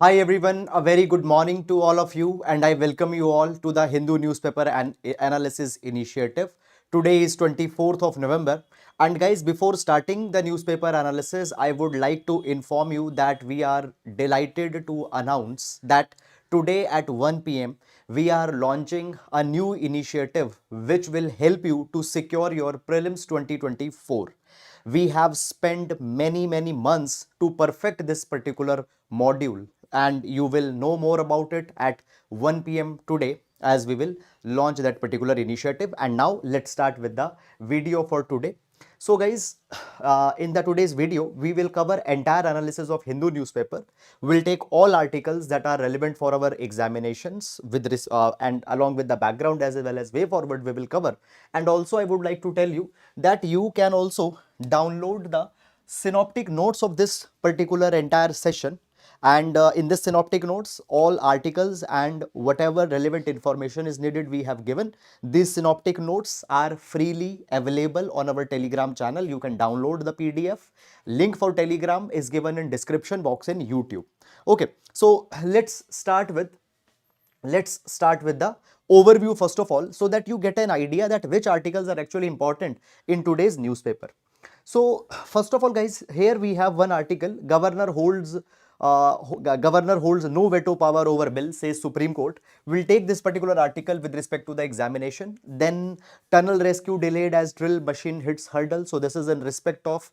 Hi everyone, a very good morning to all of you, and I welcome you all to the Hindu Newspaper and Analysis Initiative. Today is 24th of November, and guys, before starting the newspaper analysis, I would like to inform you that we are delighted to announce that today at 1 p.m. we are launching a new initiative which will help you to secure your prelims 2024. We have spent many months to perfect this particular module, and you will know more about it at 1 p.m. today as we will launch that particular initiative. And now let's start with the video for today. So guys, in the today's video, we will cover entire analysis of Hindu newspaper. We'll take all articles that are relevant for our examinations with this and along with the background as well as way forward we will cover. And also I would like to tell you that you can also download the synoptic notes of this particular entire session, and in this synoptic notes all articles and whatever relevant information is needed we have given. These synoptic notes are freely available on our Telegram channel. You can download the PDF. Link for Telegram is given in description box in YouTube. Okay, so let's start with the overview first of all, so that you get an idea that which articles are actually important in today's newspaper. So first of all guys, here we have one article: governor holds no veto power over bill, says Supreme Court. We'll take this particular article with respect to the examination. Then tunnel rescue delayed as drill machine hits hurdle. So this is in respect of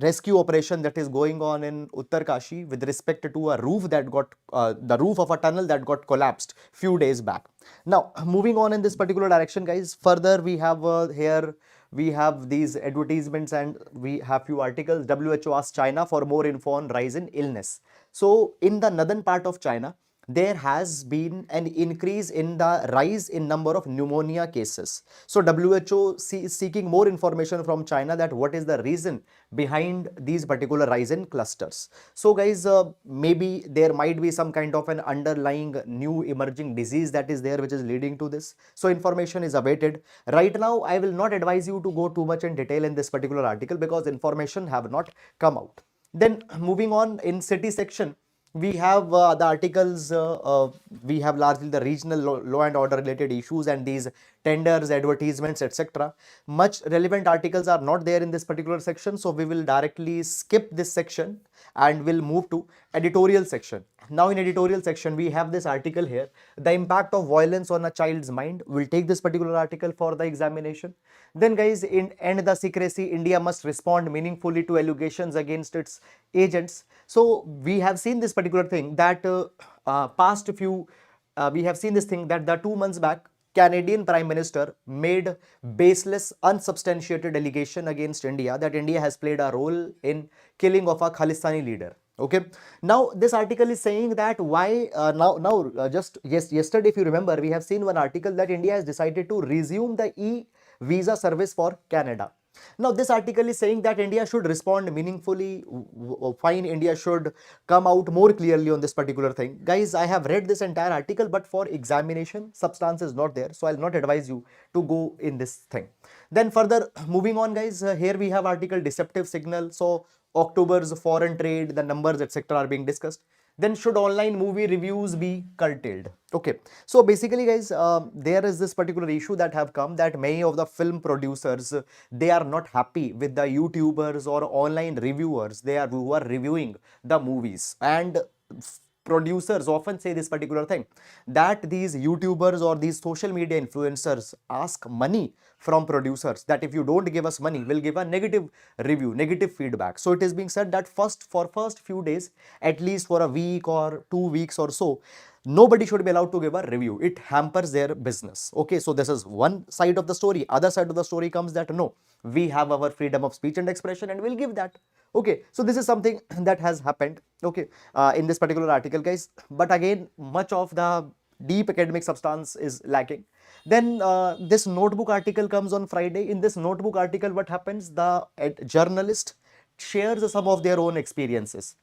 rescue operation that is going on in Uttarkashi with respect to a roof that got the roof of a tunnel that got collapsed few days back. Now moving on in this particular direction guys, further we have here we have these advertisements and we have few articles. WHO asks China for more info on rise in illness. So in the northern part of China, there has been an increase in the rise in number of pneumonia cases. So WHO is seeking more information from China that what is the reason behind these particular rise in clusters. So guys, maybe there might be some kind of an underlying new emerging disease that is there which is leading to this. So information is awaited. Right now, I will not advise you to go too much in detail in this particular article because information have not come out. Then moving on in city section, we have the articles, we have largely the regional law and order related issues and these tenders, advertisements, etc. Much relevant articles are not there in this particular section, so we will directly skip this section and we'll move to editorial section. Now in editorial section, we have this article here: the impact of violence on a child's mind. We'll take this particular article for the examination. Then guys, in end the secrecy, India must respond meaningfully to allegations against its agents. So we have seen this particular thing that we have seen this thing that the 2 months back Canadian Prime Minister made baseless, unsubstantiated allegation against India that India has played a role in killing of a Khalistani leader. Okay, now this article is saying that why just yesterday, if you remember, we have seen one article that India has decided to resume the e-visa service for Canada. Now, this article is saying that India should respond meaningfully. Fine, India should come out more clearly on this particular thing. Guys, I have read this entire article, but for examination, substance is not there. So, I'll not advise you to go in this thing. Then further, moving on, guys, here we have article deceptive signal. So, October's foreign trade, the numbers, etc. are being discussed. Then should online movie reviews be curtailed? Okay, so basically guys, there is this particular issue that have come that many of the film producers, they are not happy with the YouTubers or online reviewers who are reviewing the movies. And producers often say this particular thing, that these YouTubers or these social media influencers ask money from producers, that if you don't give us money, we'll give a negative review, negative feedback. So it is being said that first few days, at least for a week or 2 weeks or so, nobody should be allowed to give a review. It hampers their business. Okay, so this is one side of the story. Other side of the story comes that no, we have our freedom of speech and expression and we'll give that. Okay, so this is something that has happened, okay, in this particular article, guys. But again, much of the deep academic substance is lacking. Then this notebook article comes on Friday. In this notebook article, what happens? The journalist shares some of their own experiences.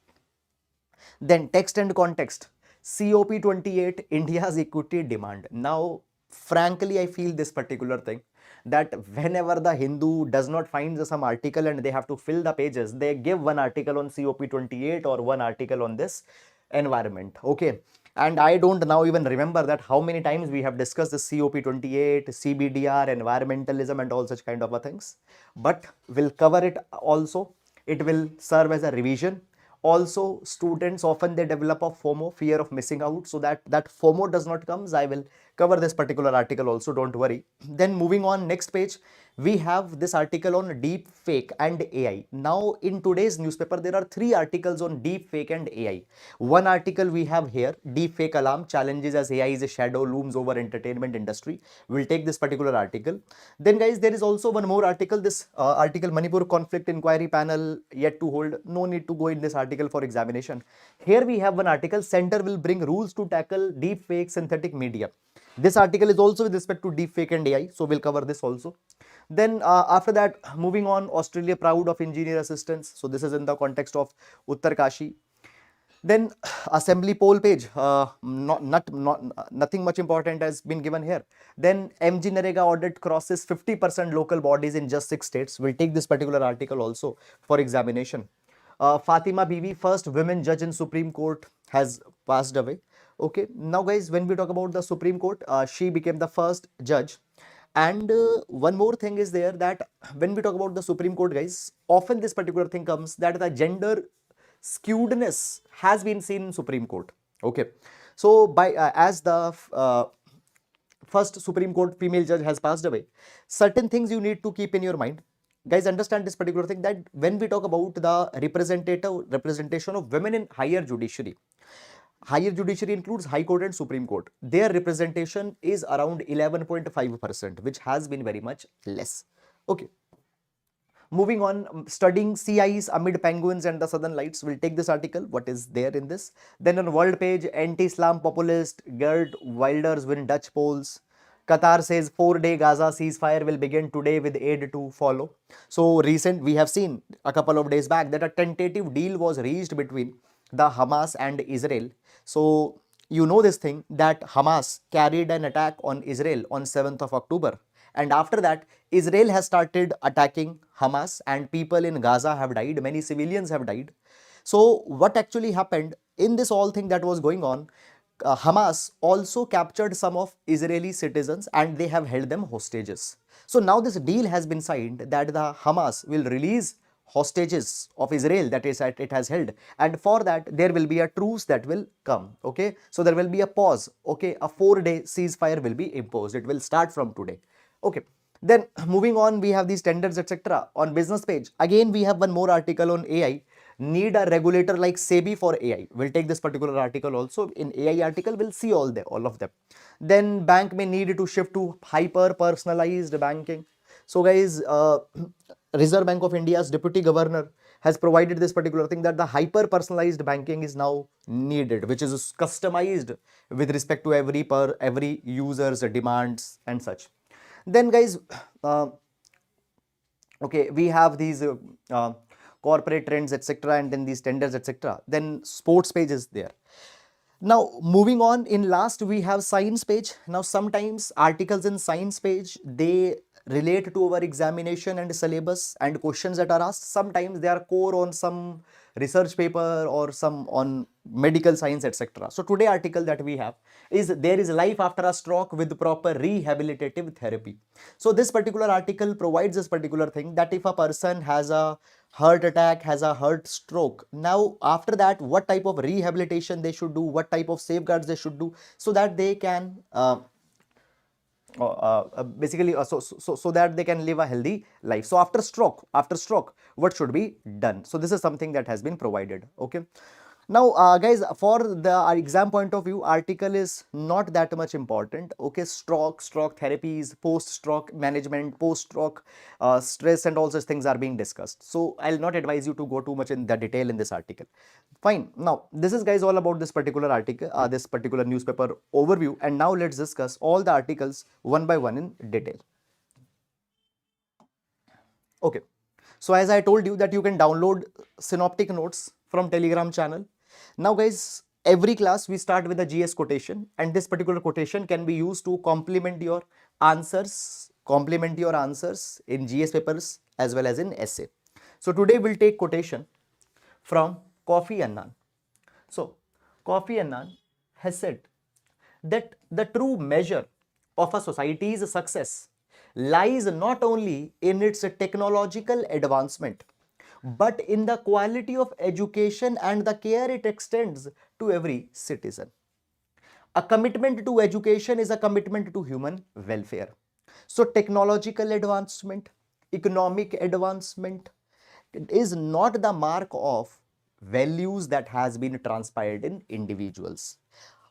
Then text and context. COP28, India's equity demand. Now, frankly, I feel this particular thing, that whenever the Hindu does not find some article and they have to fill the pages, they give one article on COP28 or one article on this. environment. Okay, and I don't now even remember that how many times we have discussed this COP28, CBDR, environmentalism and all such kind of things, but we'll cover it also. It will serve as a revision. Also, students often they develop a FOMO, fear of missing out, so that FOMO does not comes. I will cover this particular article also, don't worry. Then moving on, next page, we have this article on deep fake and AI. Now in today's newspaper there are 3 articles on deep fake and AI. One article we have here, deep fake alarm challenges as AI is a shadow looms over entertainment industry. We'll take this particular article. Then guys, there is also one more article, this article Manipur conflict inquiry panel yet to hold. No need to go in this article for examination. Here we have one article, center will bring rules to tackle deep fake synthetic media. This article is also with respect to deep fake and AI, so we'll cover this also. Then after that, moving on, Australia proud of engineer assistance. So this is in the context of Uttarkashi. Then assembly poll page, nothing much important has been given here. Then MGNREGA audit crosses 50% local bodies in just 6 states. We'll take this particular article also for examination. Fatima Bibi, first women judge in Supreme Court, has passed away. Okay, now guys, when we talk about the Supreme Court, she became the first judge. And one more thing is there, that when we talk about the Supreme Court, guys, often this particular thing comes that the gender skewedness has been seen in Supreme Court. Okay, so by as the first Supreme Court female judge has passed away, certain things you need to keep in your mind. Guys, understand this particular thing, that when we talk about the representation of women in higher judiciary includes High Court and Supreme Court. Their representation is around 11.5%, which has been very much less. Okay. Moving on, studying sea ice amid penguins and the southern lights. We'll take this article, what is there in this. Then on world page, anti-Islam populist Gerd Wilders win Dutch polls. Qatar says 4-day Gaza ceasefire will begin today with aid to follow. So we have seen a couple of days back that a tentative deal was reached between the Hamas and Israel. So you know this thing, that Hamas carried an attack on Israel on 7th of October. And after that, Israel has started attacking Hamas and people in Gaza have died. Many civilians have died. So what actually happened in this whole thing that was going on, Hamas also captured some of Israeli citizens and they have held them hostages. So now this deal has been signed that the Hamas will release hostages of Israel that is that it has held, and for that there will be a truce that will come. Okay, so there will be a pause. Okay, a 4-day ceasefire will be imposed. It will start from today. Okay, then moving on, we have these standards etc. On business page, again we have one more article on AI. Need a regulator like SEBI for AI. We'll take this particular article also. In AI article, we'll see all of them. Then bank may need to shift to hyper personalized banking. So guys, Reserve Bank of India's deputy governor has provided this particular thing, that the hyper personalized banking is now needed, which is customized with respect to every user's demands and such. Then guys, okay, we have these corporate trends etc, and then these standards etc. Then sports page is there. Now moving on, in last we have science page. Now sometimes articles in science page, they relate to our examination and syllabus and questions that are asked. Sometimes they are core on some research paper or some on medical science etc. So today article that we have is there is life after a stroke with proper rehabilitative therapy. So this particular article provides this particular thing, that if a person has a heart attack, has a heart stroke, now after that what type of rehabilitation they should do, what type of safeguards they should do, so that they can basically so that they can live a healthy life. So after stroke what should be done? So this is something that has been provided. Okay, now guys, for the exam point of view, article is not that much important. Okay, stroke therapies, post stroke management, post stroke stress and all such things are being discussed. So I'll not advise you to go too much in the detail in this article. Fine. Now this is guys all about this particular article, this particular newspaper overview, and now let's discuss all the articles one by one in detail. Okay, so as I told you that you can download synoptic notes from Telegram channel. Now guys, every class we start with a GS quotation, and this particular quotation can be used to complement your answers in GS papers as well as in essay. So today we'll take quotation from Coffee and Naan. So Coffee Annan has said that the true measure of a society's success lies not only in its technological advancement, but in the quality of education and the care it extends to every citizen. A commitment to education is a commitment to human welfare. So, technological advancement, economic advancement is not the mark of values that has been transpired in individuals.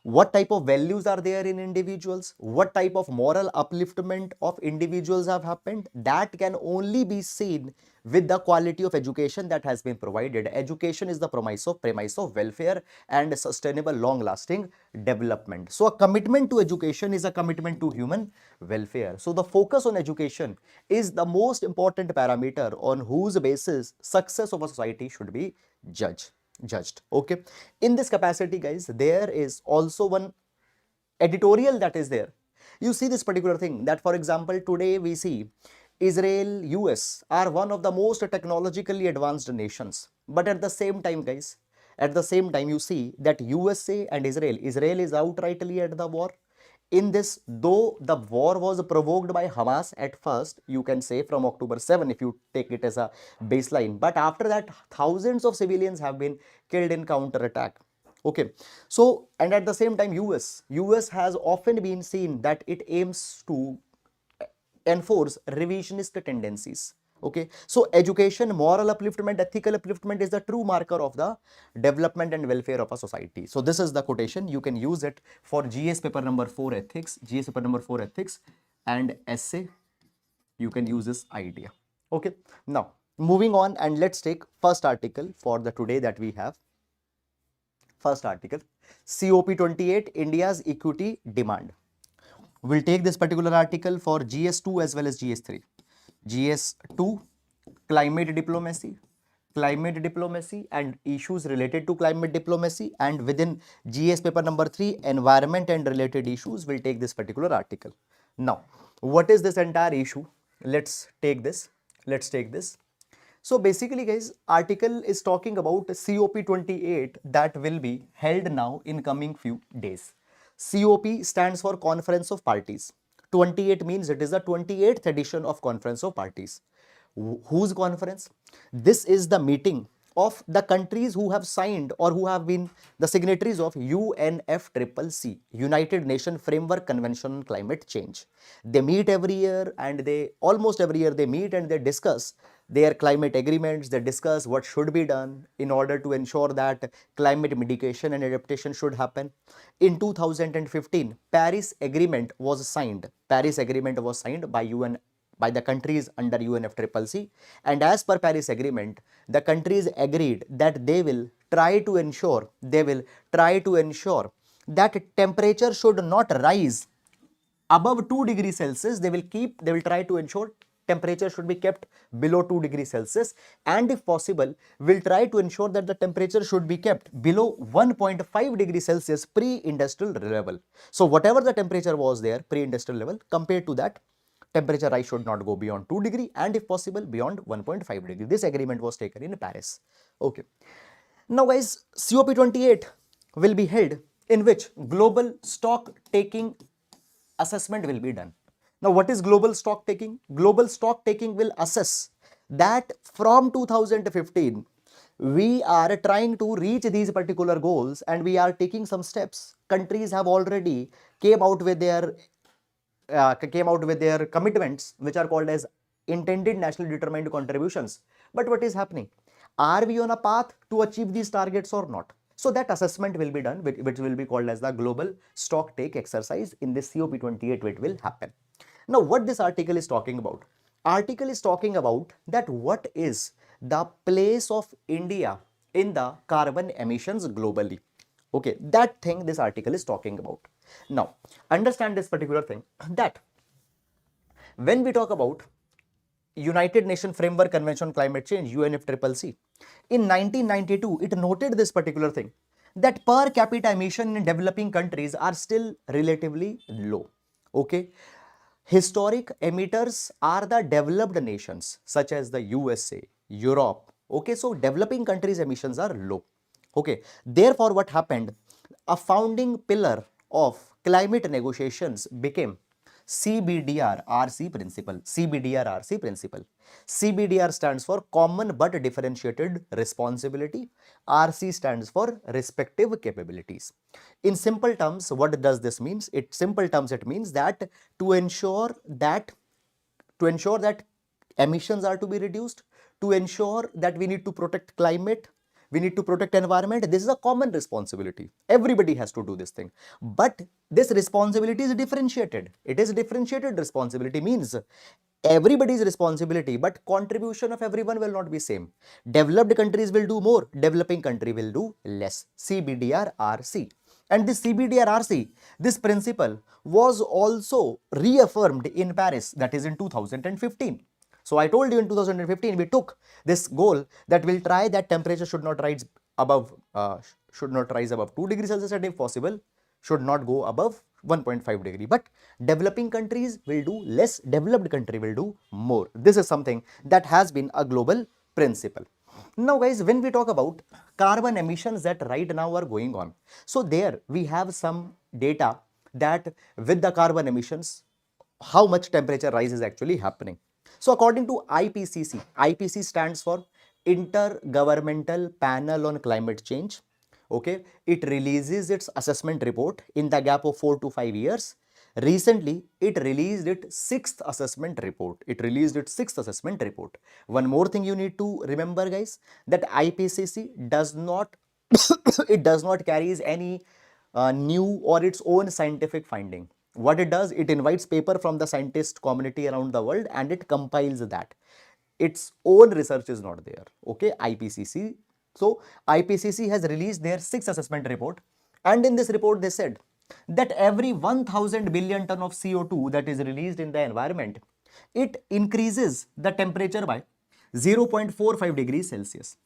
What type of values are there in individuals? What type of moral upliftment of individuals have happened? That can only be seen with the quality of education that has been provided. Education is the premise of welfare and sustainable long lasting development. So a commitment to education is a commitment to human welfare. So the focus on education is the most important parameter on whose basis success of a society should be judged. Okay, in this capacity, guys, there is also one editorial that is there. You see this particular thing, that for example today we see Israel, US are one of the most technologically advanced nations, but at the same time, guys, at the same time you see that USA and Israel is outrightly at the war. In this, though the war was provoked by Hamas at first, you can say from October 7 if you take it as a baseline, but after that thousands of civilians have been killed in counter attack. Okay, so and at the same time US has often been seen that it aims to enforce revisionist tendencies. Okay, so education, moral upliftment, ethical upliftment is the true marker of the development and welfare of a society. So this is the quotation. You can use it for GS paper number 4 ethics, GS paper number 4 ethics and essay. You can use this idea. Okay, now moving on, and let's take first article for the today that we have. First article, COP28, India's equity demand. We'll take this particular article for GS2 as well as GS3. GS2, climate diplomacy and issues related to climate diplomacy, and within GS paper number 3, environment and related issues, we'll take this particular article. Now, what is this entire issue? Let's take this. So basically, guys, article is talking about COP28 that will be held now in coming few days. COP stands for Conference of Parties. 28 means it is the 28th edition of Conference of Parties. Whose conference? This is the meeting of the countries who have signed or who have been the signatories of UNFCCC, United Nations Framework Convention on Climate Change. They meet every year, and almost every year they meet and they discuss their climate agreements. They discuss what should be done in order to ensure that climate mitigation and adaptation should happen. In 2015, Paris Agreement was signed. Paris Agreement was signed by the countries under UNFCCC, and as per Paris Agreement, the countries agreed that they will try to ensure that temperature should not rise above 2 degrees Celsius. They will try to ensure temperature should be kept below 2 degrees Celsius, and if possible, will try to ensure that the temperature should be kept below 1.5 degrees Celsius pre-industrial level. So whatever the temperature was there pre-industrial level, compared to that, temperature rise should not go beyond 2 degree, and if possible beyond 1.5 degree. This agreement was taken in Paris. Okay. Now guys, COP28 will be held in which global stock taking assessment will be done. Now what is global stock taking? Global stock taking will assess that from 2015 we are trying to reach these particular goals and we are taking some steps. Countries have already came out with their commitments, which are called as intended nationally determined contributions. But what is happening? Are we on a path to achieve these targets or not? So that assessment will be done, which will be called as the global stock take exercise. In this COP28 it will happen. Now what this article is talking about? Article is talking about that what is the place of India in the carbon emissions globally. Okay, that thing this article is talking about. Now, understand this particular thing, that when we talk about United Nations Framework Convention on Climate Change, UNFCCC, in 1992, it noted this particular thing, that per capita emission in developing countries are still relatively low. Okay, historic emitters are the developed nations such as the USA, Europe. Okay, so developing countries emissions are low. Okay, therefore what happened? A founding pillar of climate negotiations became CBDR-RC principle. CBDR-RC principle. CBDR stands for Common but Differentiated Responsibility. RC stands for Respective Capabilities. In simple terms, what does this mean? It means that to ensure that emissions are to be reduced, to ensure that we need to protect climate, we need to protect environment. This is a common responsibility. Everybody has to do this thing. But this responsibility is differentiated. It is differentiated responsibility, means everybody's responsibility, but contribution of everyone will not be same. Developed countries will do more, developing country will do less. CBDR-RC. And this CBDR-RC, this principle was also reaffirmed in Paris, that is in 2015. So I told you in 2015 we took this goal that will try that temperature should not rise above 2 degrees Celsius, and if possible should not go above 1.5 degree. But developing countries will do less, developed country will do more. This is something that has been a global principle. Now guys, when we talk about carbon emissions that right now are going on, so there we have some data that with the carbon emissions, how much temperature rise is actually happening. So according to IPCC, IPCC stands for Intergovernmental Panel on Climate Change. Okay, it releases its assessment report in the gap of 4 to 5 years. Recently, it released its sixth assessment report. One more thing you need to remember, guys, that IPCC does not it does not carries any new or its own scientific finding. What it does, it invites paper from the scientist community around the world and it compiles that. Its own research is not there. Okay, IPCC. So IPCC has released their sixth assessment report, and in this report they said that every 1000 billion ton of CO2 that is released in the environment, it increases the temperature by 0.45 degrees Celsius.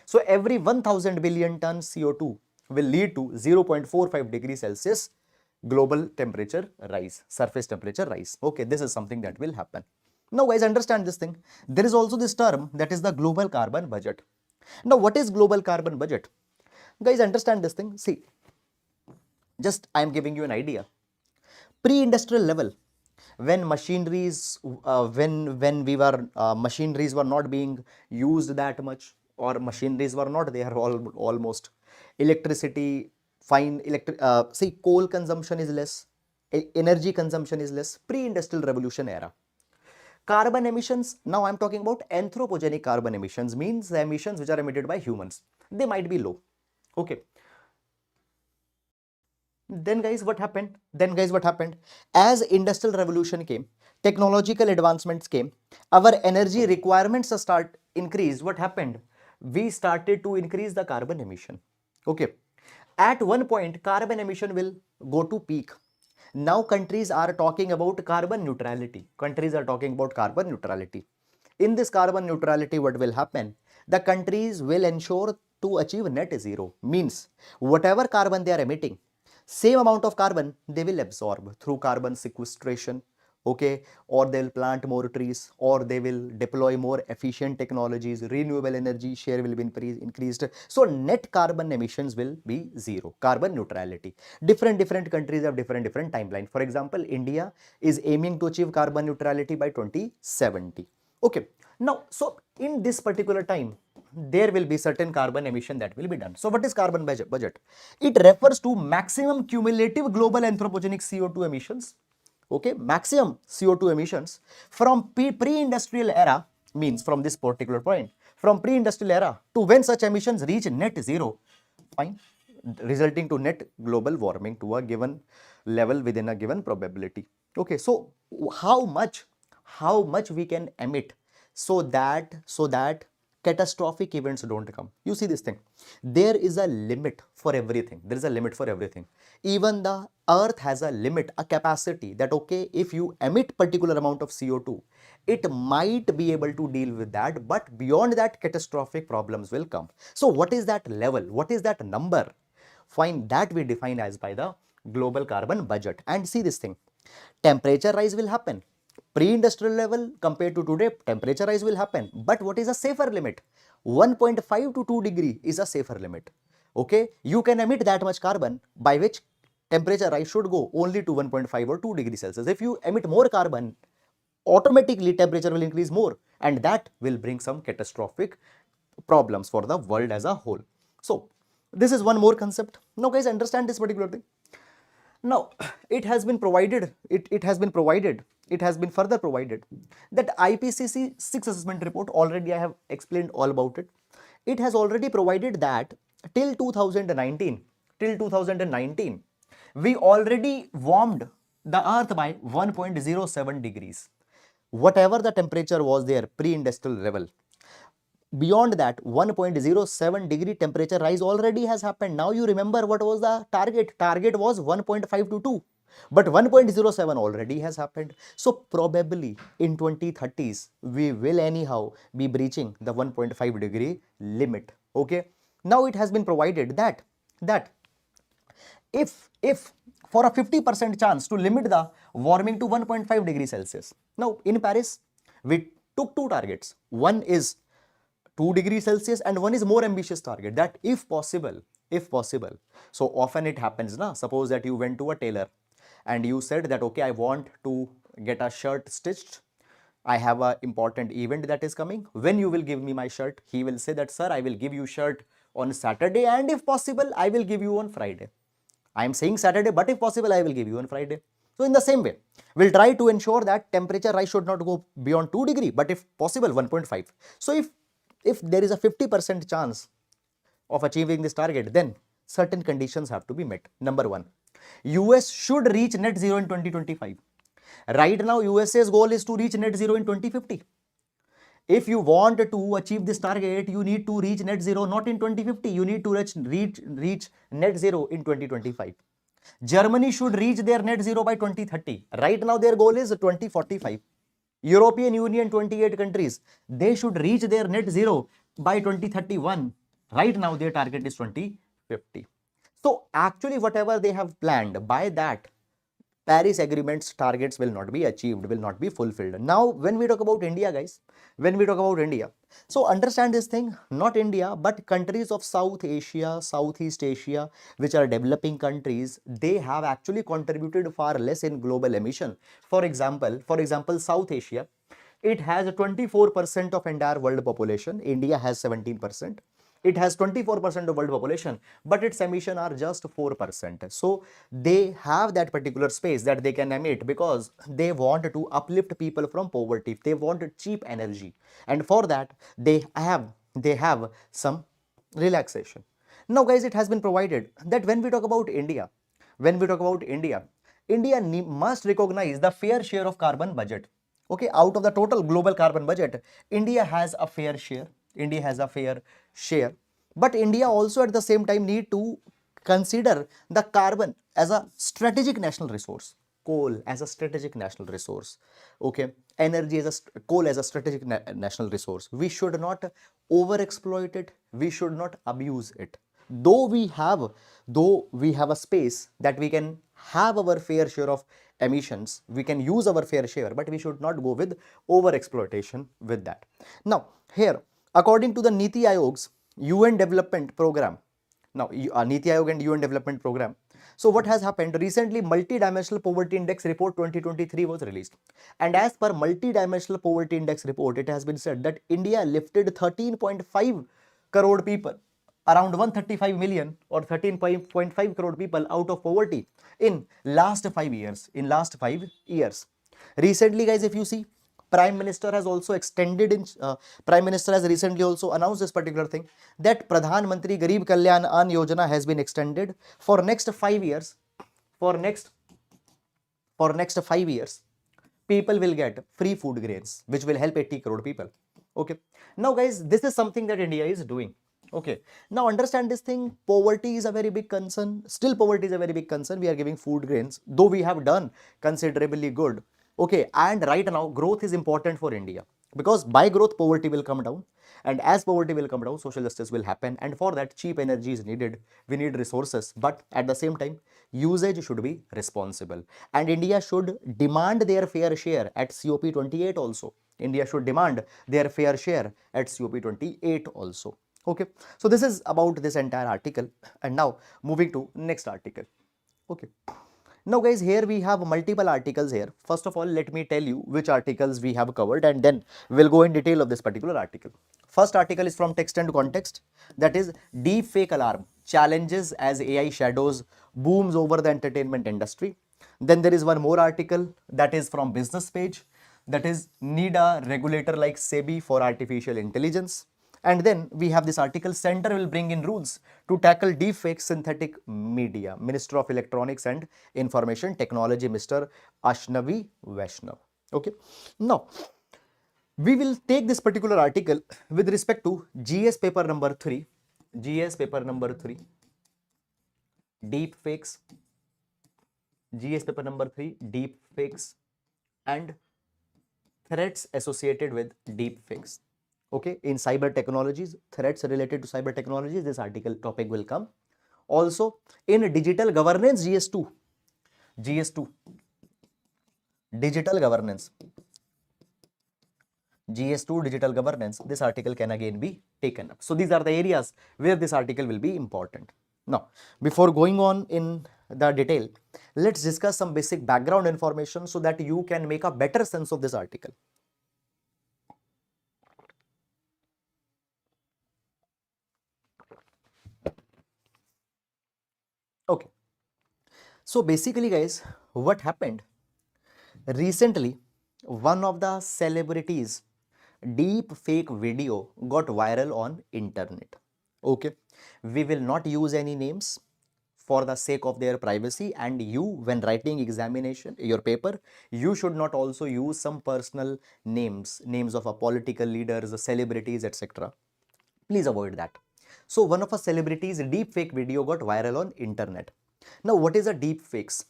So every 1000 billion ton CO2 will lead to 0.45 degrees Celsius global temperature rise, surface temperature rise. Okay, this is something that will happen. Now guys, understand this thing. There is also this term that is the global carbon budget. Now what is global carbon budget? Guys, understand this thing. See, just I am giving you an idea. Pre-industrial level, when machineries, machineries were not being used that much, or machineries were not there almost. Electricity, see, coal consumption is less, energy consumption is less. Pre-industrial revolution era. Carbon emissions, now I am talking about anthropogenic carbon emissions, means the emissions which are emitted by humans. They might be low. Okay. Then guys, what happened? As industrial revolution came, technological advancements came, our energy requirements start increased. What happened? We started to increase the carbon emission. Okay. At one point, carbon emission will go to peak. Now countries are talking about carbon neutrality. In this carbon neutrality, what will happen? The countries will ensure to achieve net zero. Means whatever carbon they are emitting, same amount of carbon they will absorb through carbon sequestration. Okay, or they'll plant more trees, or they will deploy more efficient technologies, renewable energy share will be increased. So net carbon emissions will be zero, carbon neutrality. Different countries have different timeline. For example, India is aiming to achieve carbon neutrality by 2070. Okay, now, so in this particular time, there will be certain carbon emission that will be done. So what is carbon budget? It refers to maximum cumulative global anthropogenic CO2 emissions. Okay, maximum CO2 emissions from pre-industrial era, means from this particular point, from pre-industrial era to when such emissions reach net zero, fine, resulting to net global warming to a given level within a given probability. Okay, so how much we can emit so that catastrophic events don't come. You see this thing, there is a limit for everything. Even the earth has a limit, a capacity, that okay, if you emit particular amount of CO2, it might be able to deal with that, but beyond that, catastrophic problems will come. So what is that level? What is that number? Fine, that we define as by the global carbon budget. And see this thing, temperature rise will happen. Pre-industrial level compared to today, temperature rise will happen. But what is a safer limit? 1.5 to 2 degree is a safer limit. Okay, you can emit that much carbon, by which temperature rise should go only to 1.5 or 2 degrees Celsius. If you emit more carbon, automatically temperature will increase more, and that will bring some catastrophic problems for the world as a whole. So this is one more concept. Now guys, understand this particular thing. Now it has been provided, it has been further provided that IPCC 6 assessment report, already I have explained all about it. It has already provided that till 2019 we already warmed the earth by 1.07 degrees. Whatever the temperature was there pre-industrial level, beyond that 1.07 degree temperature rise already has happened. Now you remember what was the target was 1.5 to 2, but 1.07 already has happened. So probably in 2030s we will anyhow be breaching the 1.5 degree limit. Okay, now it has been provided that if for a 50% chance to limit the warming to 1.5 degrees Celsius. Now in Paris we took two targets, one is 2 degrees Celsius and one is more ambitious target, that if possible, so often it happens na, suppose that you went to a tailor and you said that okay, I want to get a shirt stitched, I have a important event that is coming, when you will give me my shirt? He will say that sir, I will give you shirt on Saturday and if possible I will give you on Friday. I am saying Saturday, but if possible I will give you on Friday. So in the same way, we'll try to ensure that temperature rise should not go beyond 2 degree, but if possible 1.5. So if there is a 50% chance of achieving this target, then certain conditions have to be met. Number one, US should reach net zero in 2025. Right now, USA's goal is to reach net zero in 2050. If you want to achieve this target, you need to reach net zero not in 2050, you need to reach net zero in 2025. Germany should reach their net zero by 2030. Right now, their goal is 2045. European Union, 28 countries, they should reach their net zero by 2031. Right now, their target is 2050. So actually, whatever they have planned, by that, Paris Agreement's targets will not be achieved, will not be fulfilled. Now, when we talk about India, guys, so understand this thing, not India, but countries of South Asia, Southeast Asia, which are developing countries, they have actually contributed far less in global emission. For example, South Asia, it has 24% of entire world population. India has 17%. It has 24% of world population, but its emission are just 4%. So they have that particular space that they can emit because they want to uplift people from poverty. They want cheap energy, and for that they have some relaxation. Now guys, it has been provided that when we talk about India, India must recognize the fair share of carbon budget. Okay, out of the total global carbon budget, India has a fair share. But India also at the same time need to consider the carbon as a strategic national resource, coal as a strategic national resource. Okay, energy as a coal as a strategic national resource. We should not overexploit it. We should not abuse it. Though we have a space that we can have our fair share of emissions, we can use our fair share, but we should not go with over exploitation with that. Now here, according to the Niti Ayog's UN development program, Niti Ayog and UN development program, so what has happened recently, multi-dimensional poverty index report 2023 was released, and as per multi-dimensional poverty index report, it has been said that India lifted 13.5 crore people, around 135 million or 13.5 crore people out of poverty in last 5 years. Recently guys, if you see, Prime Minister has also extended Prime Minister has recently also announced this particular thing, that Pradhan Mantri Garib Kalyan Ann Yojana has been extended for next 5 years. For next 5 years, people will get free food grains, which will help 80 crore people. Okay. Now guys, this is something that India is doing. Okay. Now understand this thing, poverty is a very big concern. Still poverty is a very big concern. We are giving food grains, though we have done considerably good. Okay, and right now growth is important for India, because by growth poverty will come down, and as poverty will come down, social justice will happen, and for that cheap energy is needed. We need resources, but at the same time usage should be responsible, and India should demand their fair share at COP28 also. India should demand their fair share at COP28 also. Okay, so this is about this entire article, and now moving to next article. Okay, now guys, here we have multiple articles here. First of all, let me tell you which articles we have covered, and then we'll go in detail of this particular article. First article is from Text and Context, that is Deepfake Alarm, Challenges as AI Shadows Booms Over the Entertainment Industry. Then there is one more article that is from Business Page, that is Need a Regulator like SEBI for Artificial Intelligence. And then we have this article, Center will bring in rules to tackle deepfake synthetic media. Minister of Electronics and Information Technology, Mr. Ashnavi Vaishnav. Okay. Now, we will take this particular article with respect to GS paper number 3. GS paper number 3. Deepfakes. GS paper number 3. Deepfakes and threats associated with deepfakes. Okay, in cyber technologies, threats related to cyber technologies, this article topic will come. Also, in digital governance, GS2, digital governance, GS2 digital governance, this article can again be taken up. So these are the areas where this article will be important. Now, before going on in the detail, let's discuss some basic background information so that you can make a better sense of this article. Okay, so basically guys, what happened? Recently, one of the celebrities' deep fake video got viral on internet. Okay, we will not use any names for the sake of their privacy, and you, when writing examination, your paper, you should not also use some personal names of a political leaders, celebrities, etc. Please avoid that. So one of a celebrity's deep fake video got viral on internet. Now what is a deep fakes?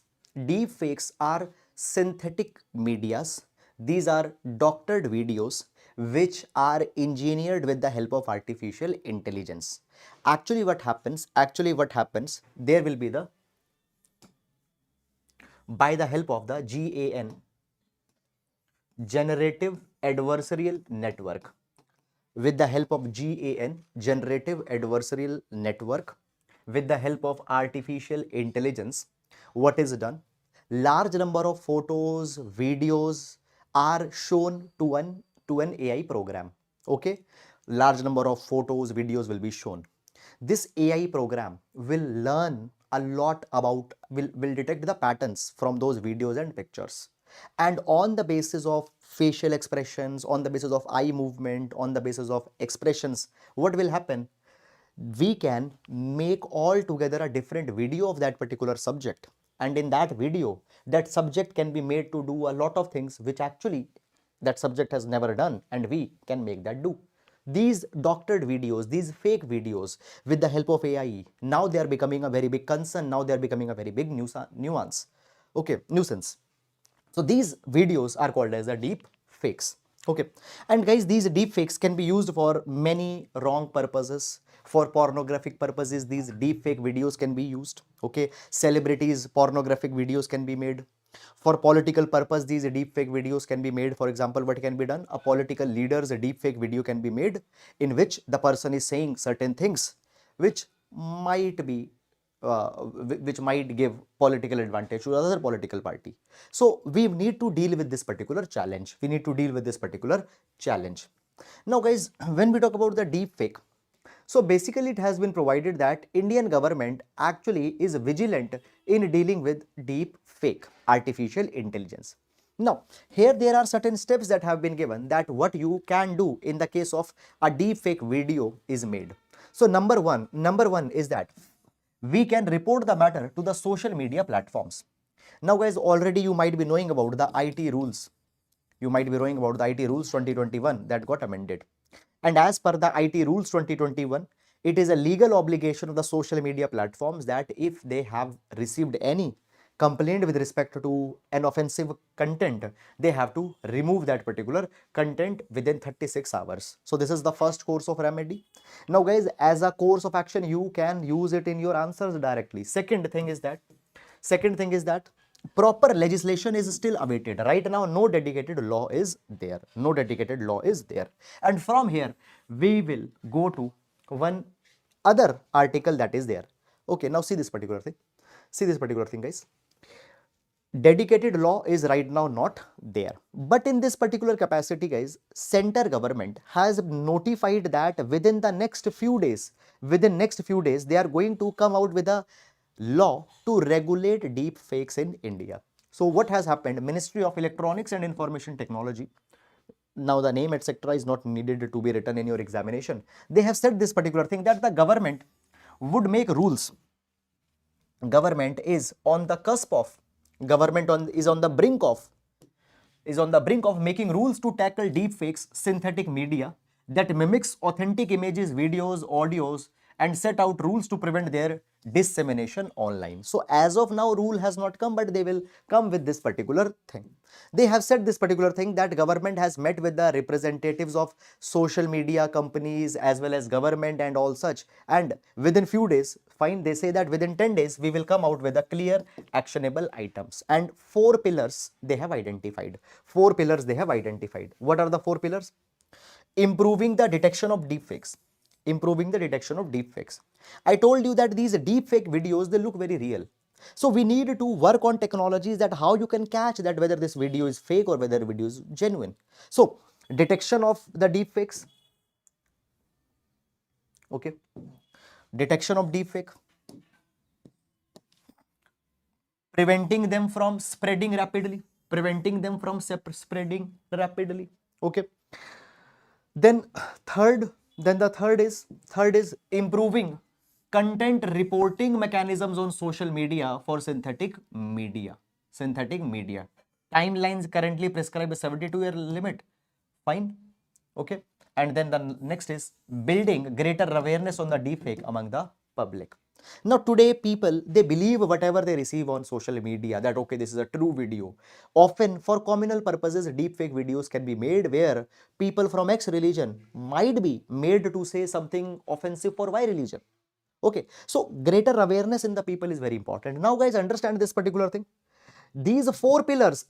Deep fakes are synthetic medias. These are doctored videos which are engineered with the help of artificial intelligence. Actually what happens, there will be the, by the help of the GAN, generative adversarial network, with the help of GAN, generative adversarial network, with the help of artificial intelligence, what is done? Large number of photos, videos are shown to an AI program. Okay, large number of photos, videos will be shown. This AI program will learn a lot about, will detect the patterns from those videos and pictures, and on the basis of facial expressions, on the basis of eye movement, on the basis of expressions, what will happen? We can make all together a different video of that particular subject, and in that video, that subject can be made to do a lot of things which actually that subject has never done, and we can make that do. These doctored videos, these fake videos, with the help of AI, now they are becoming a very big concern, now they are becoming a very big nuisance. So these videos are called as the deep fakes. Okay, and guys, these deep fakes can be used for many wrong purposes. For pornographic purposes, these deep fake videos can be used. Okay, celebrities pornographic videos can be made. For political purpose, these deep fake videos can be made. For example, what can be done? A political leader's deep fake video can be made in which the person is saying certain things which might be which might give political advantage to another political party. So we need to deal with this particular challenge. Now guys, when we talk about the deep fake, so basically it has been provided that Indian government actually is vigilant in dealing with deep fake artificial intelligence. Now, here there are certain steps that have been given that what you can do in the case of a deep fake video is made. So number one is that we can report the matter to the social media platforms. Now guys, already you might be knowing about the IT rules. 2021 that got amended. And as per the IT rules 2021, it is a legal obligation of the social media platforms that if they have received any complaint with respect to an offensive content, they have to remove that particular content within 36 hours. So this is the first course of remedy. Now guys, as a course of action, you can use it in your answers directly. Second thing is that proper legislation is still awaited. Right now, no dedicated law is there. And from here, we will go to one other article that is there. Okay, now see this particular thing. See this particular thing, guys. Dedicated law is right now not there, but in this particular capacity, guys, center government has notified that within next few days, they are going to come out with a law to regulate deep fakes in India. So what has happened? Ministry of Electronics and Information Technology, now the name etc is not needed to be written in your examination, they have said this particular thing, that the government would make rules. Government is on the cusp of, is on the brink of making rules to tackle deep fakes, synthetic media that mimics authentic images, videos, audios, and set out rules to prevent their dissemination online. So as of now, rule has not come, but they will come with this particular thing. They have said this particular thing, that government has met with the representatives of social media companies as well as government and all such, and within few days, fine, they say that within 10 days we will come out with a clear actionable items, and 4 pillars they have identified. 4 pillars they have identified. What are the 4 pillars? Improving the detection of deepfakes. Improving the detection of deepfakes. I told you that these deepfake videos, they look very real. So we need to work on technologies that how you can catch that whether this video is fake or whether video is genuine. So detection of the deepfakes. Okay. Detection of deepfake. Preventing them from spreading rapidly. Preventing them from spreading rapidly. Okay. Then the third is improving content reporting mechanisms on social media for synthetic media. Timelines currently prescribe a 72-year limit. Fine. Okay. And then the next is building greater awareness on the deepfake among the public. Now today people, they believe whatever they receive on social media, that okay, this is a true video. Often for communal purposes, deepfake videos can be made where people from X religion might be made to say something offensive for Y religion. Okay, so greater awareness in the people is very important. Now guys, understand this particular thing. These 4 pillars,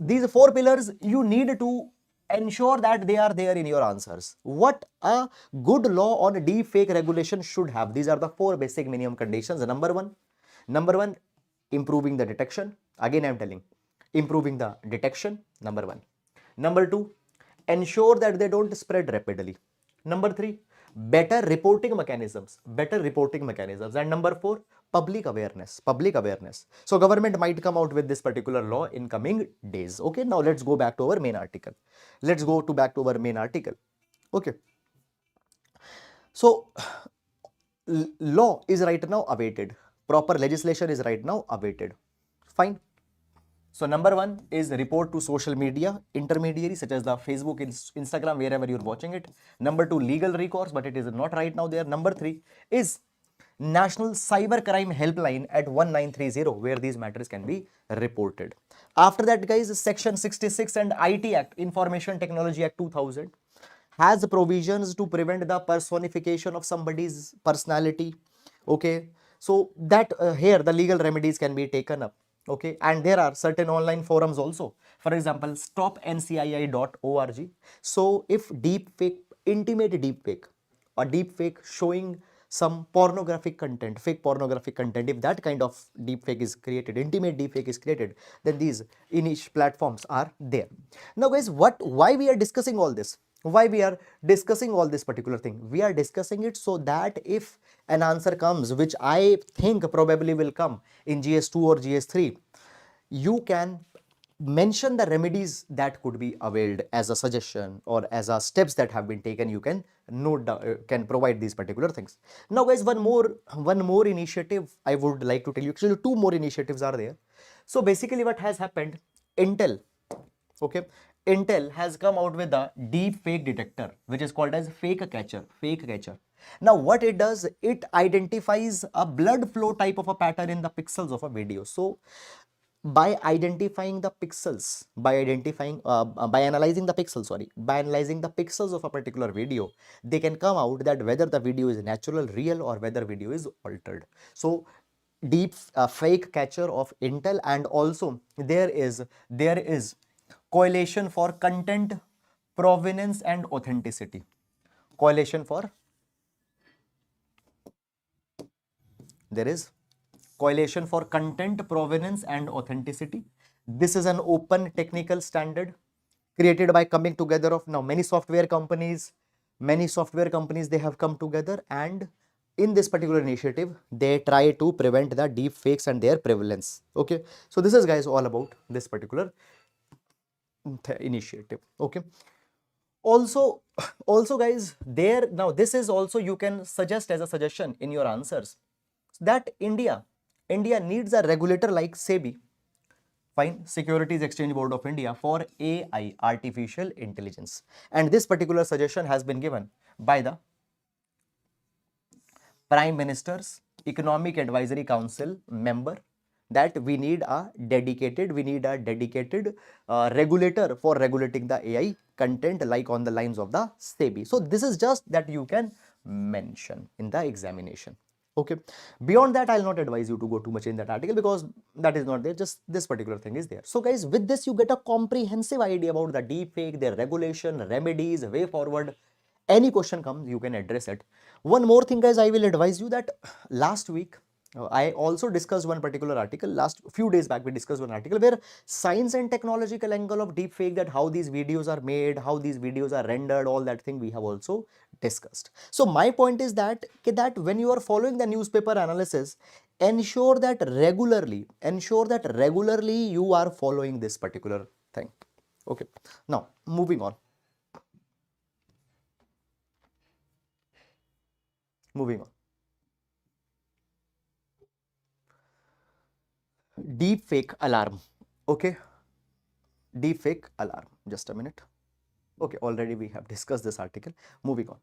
you need to ensure that they are there in your answers. What a good law on deep fake regulation should have. These are the 4 basic minimum conditions. Number one, improving the detection. Again, I am telling, improving the detection, number 1. Number 2, ensure that they don't spread rapidly. Number 3, better reporting mechanisms. And number 4, public awareness. So government might come out with this particular law in coming days. Okay, now let's go back to our main article. Okay, so law is right now awaited. Proper legislation is right now awaited. Fine. So number 1 is report to social media intermediaries such as the Facebook, Instagram, wherever you're watching it. Number 2, legal recourse, but it is not right now there. Number 3 is National Cybercrime Helpline at 1930, where these matters can be reported. After that, guys, Section 66 and IT Act, Information Technology Act 2000, has provisions to prevent the personification of somebody's personality. Okay, so that here the legal remedies can be taken up. Okay, and there are certain online forums also. For example, stopncii.org. So if deepfake, intimate deepfake, or deepfake showing some pornographic content, fake pornographic content, if that kind of deepfake is created, intimate deepfake is created, then these niche platforms are there. Now guys, why we are discussing all this? Why we are discussing all this particular thing? We are discussing it so that if an answer comes, which I think probably will come in GS2 or GS3, you can mention the remedies that could be availed as a suggestion or as a steps that have been taken. You can note down, can provide these particular things. Now guys, one more initiative I would like to tell you. Actually 2 more initiatives are there. So basically what has happened, Intel has come out with a deep fake detector, which is called as fake catcher. Now what it does, it identifies a blood flow type of a pattern in the pixels of a video. So by identifying the pixels, by analyzing the pixels of a particular video, they can come out that whether the video is natural, real, or whether video is altered. So deep fake catcher of Intel. And also there is Coalition for Content Provenance and Authenticity. Coalition for there is Coalition for Content Provenance and Authenticity. This is an open technical standard created by coming together of now many software companies. They have come together, and in this particular initiative they try to prevent the deep fakes and their prevalence. Okay, so this is guys all about this particular initiative. Okay, also guys, there now this is also you can suggest as a suggestion in your answers that India needs a regulator like SEBI, fine, Securities Exchange Board of India, for AI, artificial intelligence. And this particular suggestion has been given by the Prime Minister's Economic Advisory Council member, that we need a dedicated regulator for regulating the AI content, like on the lines of the SEBI. So this is just that you can mention in the examination. Okay, beyond that I'll not advise you to go too much in that article because that is not there, just this particular thing is there. So guys, with this you get a comprehensive idea about the deepfake, their regulation, remedies, way forward. Any question comes, you can address it. One more thing guys, I will advise you that last week I also discussed one particular article. Last few days back we discussed one article where science and technological angle of deepfake, that how these videos are made, how these videos are rendered, all that thing we have also discussed. So my point is that when you are following the newspaper analysis, ensure that regularly you are following this particular thing. Okay, now moving on. Deepfake alarm. Okay, deepfake alarm, just a minute. Okay, already we have discussed this article. Moving on.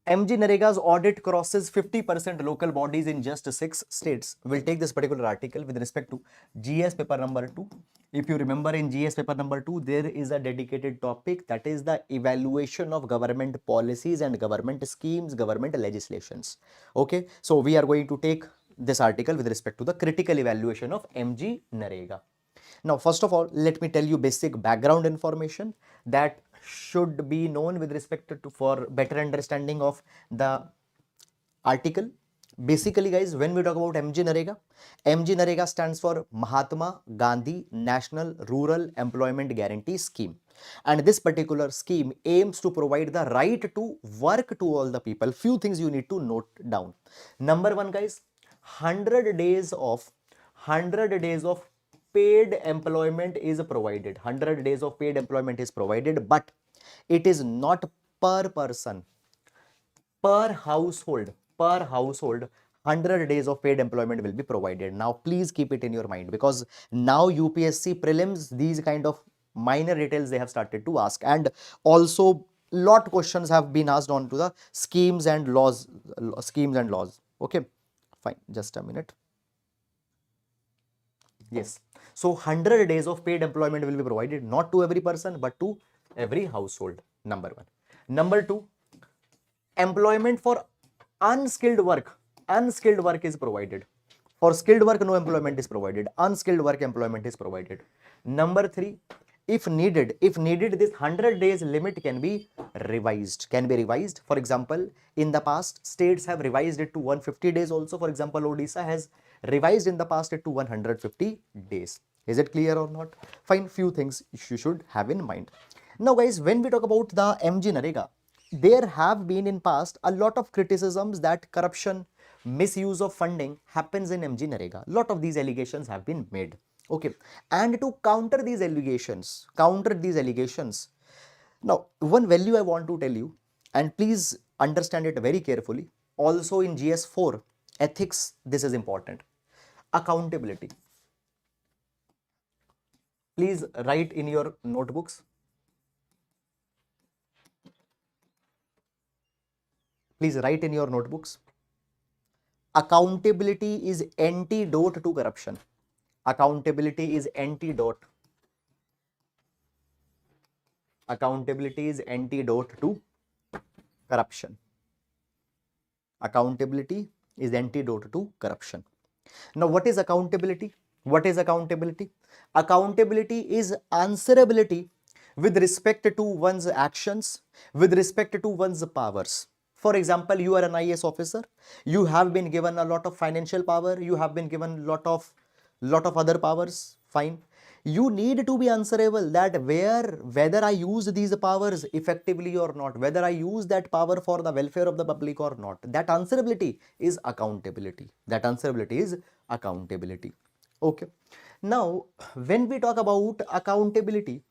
MGNREGA's audit crosses 50% local bodies in just 6 states. We'll take this particular article with respect to GS paper number 2. If you remember, in GS paper number 2, there is a dedicated topic, that is the evaluation of government policies and government schemes, government legislations. Okay, so we are going to take this article with respect to the critical evaluation of MGNREGA. Now, first of all, let me tell you basic background information that should be known with respect to for better understanding of the article. Basically guys, when we talk about MGNREGA stands for Mahatma Gandhi National Rural Employment Guarantee Scheme, and this particular scheme aims to provide the right to work to all the people. Few things you need to note down. Number one guys, 100 days of paid employment is provided. 100 days of paid employment is provided, but it is not per person, per household. 100 days of paid employment will be provided. Now please keep it in your mind, because now UPSC prelims, these kind of minor details they have started to ask, and also lot questions have been asked on to the schemes and laws. Okay, fine, just a minute. Yes, so 100 days of paid employment will be provided, not to every person but to every household. Number one. Number two, employment for unskilled work is provided. For skilled work, no employment is provided. Unskilled work, employment is provided. Number three, if needed, this 100 days limit can be revised. For example, in the past, states have revised it to 150 days also. For example, Odisha has revised in the past it to 150 days. Is it clear or not? Fine, few things you should have in mind. Now guys, when we talk about the MGNREGA, there have been in past a lot of criticisms that corruption, misuse of funding happens in MGNREGA. Lot of these allegations have been made. Okay, and to counter these allegations, now one value I want to tell you, and please understand it very carefully. Also in GS4 ethics, this is important. Accountability. Please write in your notebooks. Accountability is antidote to corruption. Accountability is antidote to corruption. Accountability is antidote to corruption. Now, what is accountability? Accountability is answerability with respect to one's actions, with respect to one's powers. For example, you are an IAS officer, you have been given a lot of financial power, you have been given lot of other powers, fine. You need to be answerable that whether I use these powers effectively or not, whether I use that power for the welfare of the public or not. That answerability is accountability. That answerability is accountability. Okay. Now, when we talk about accountability,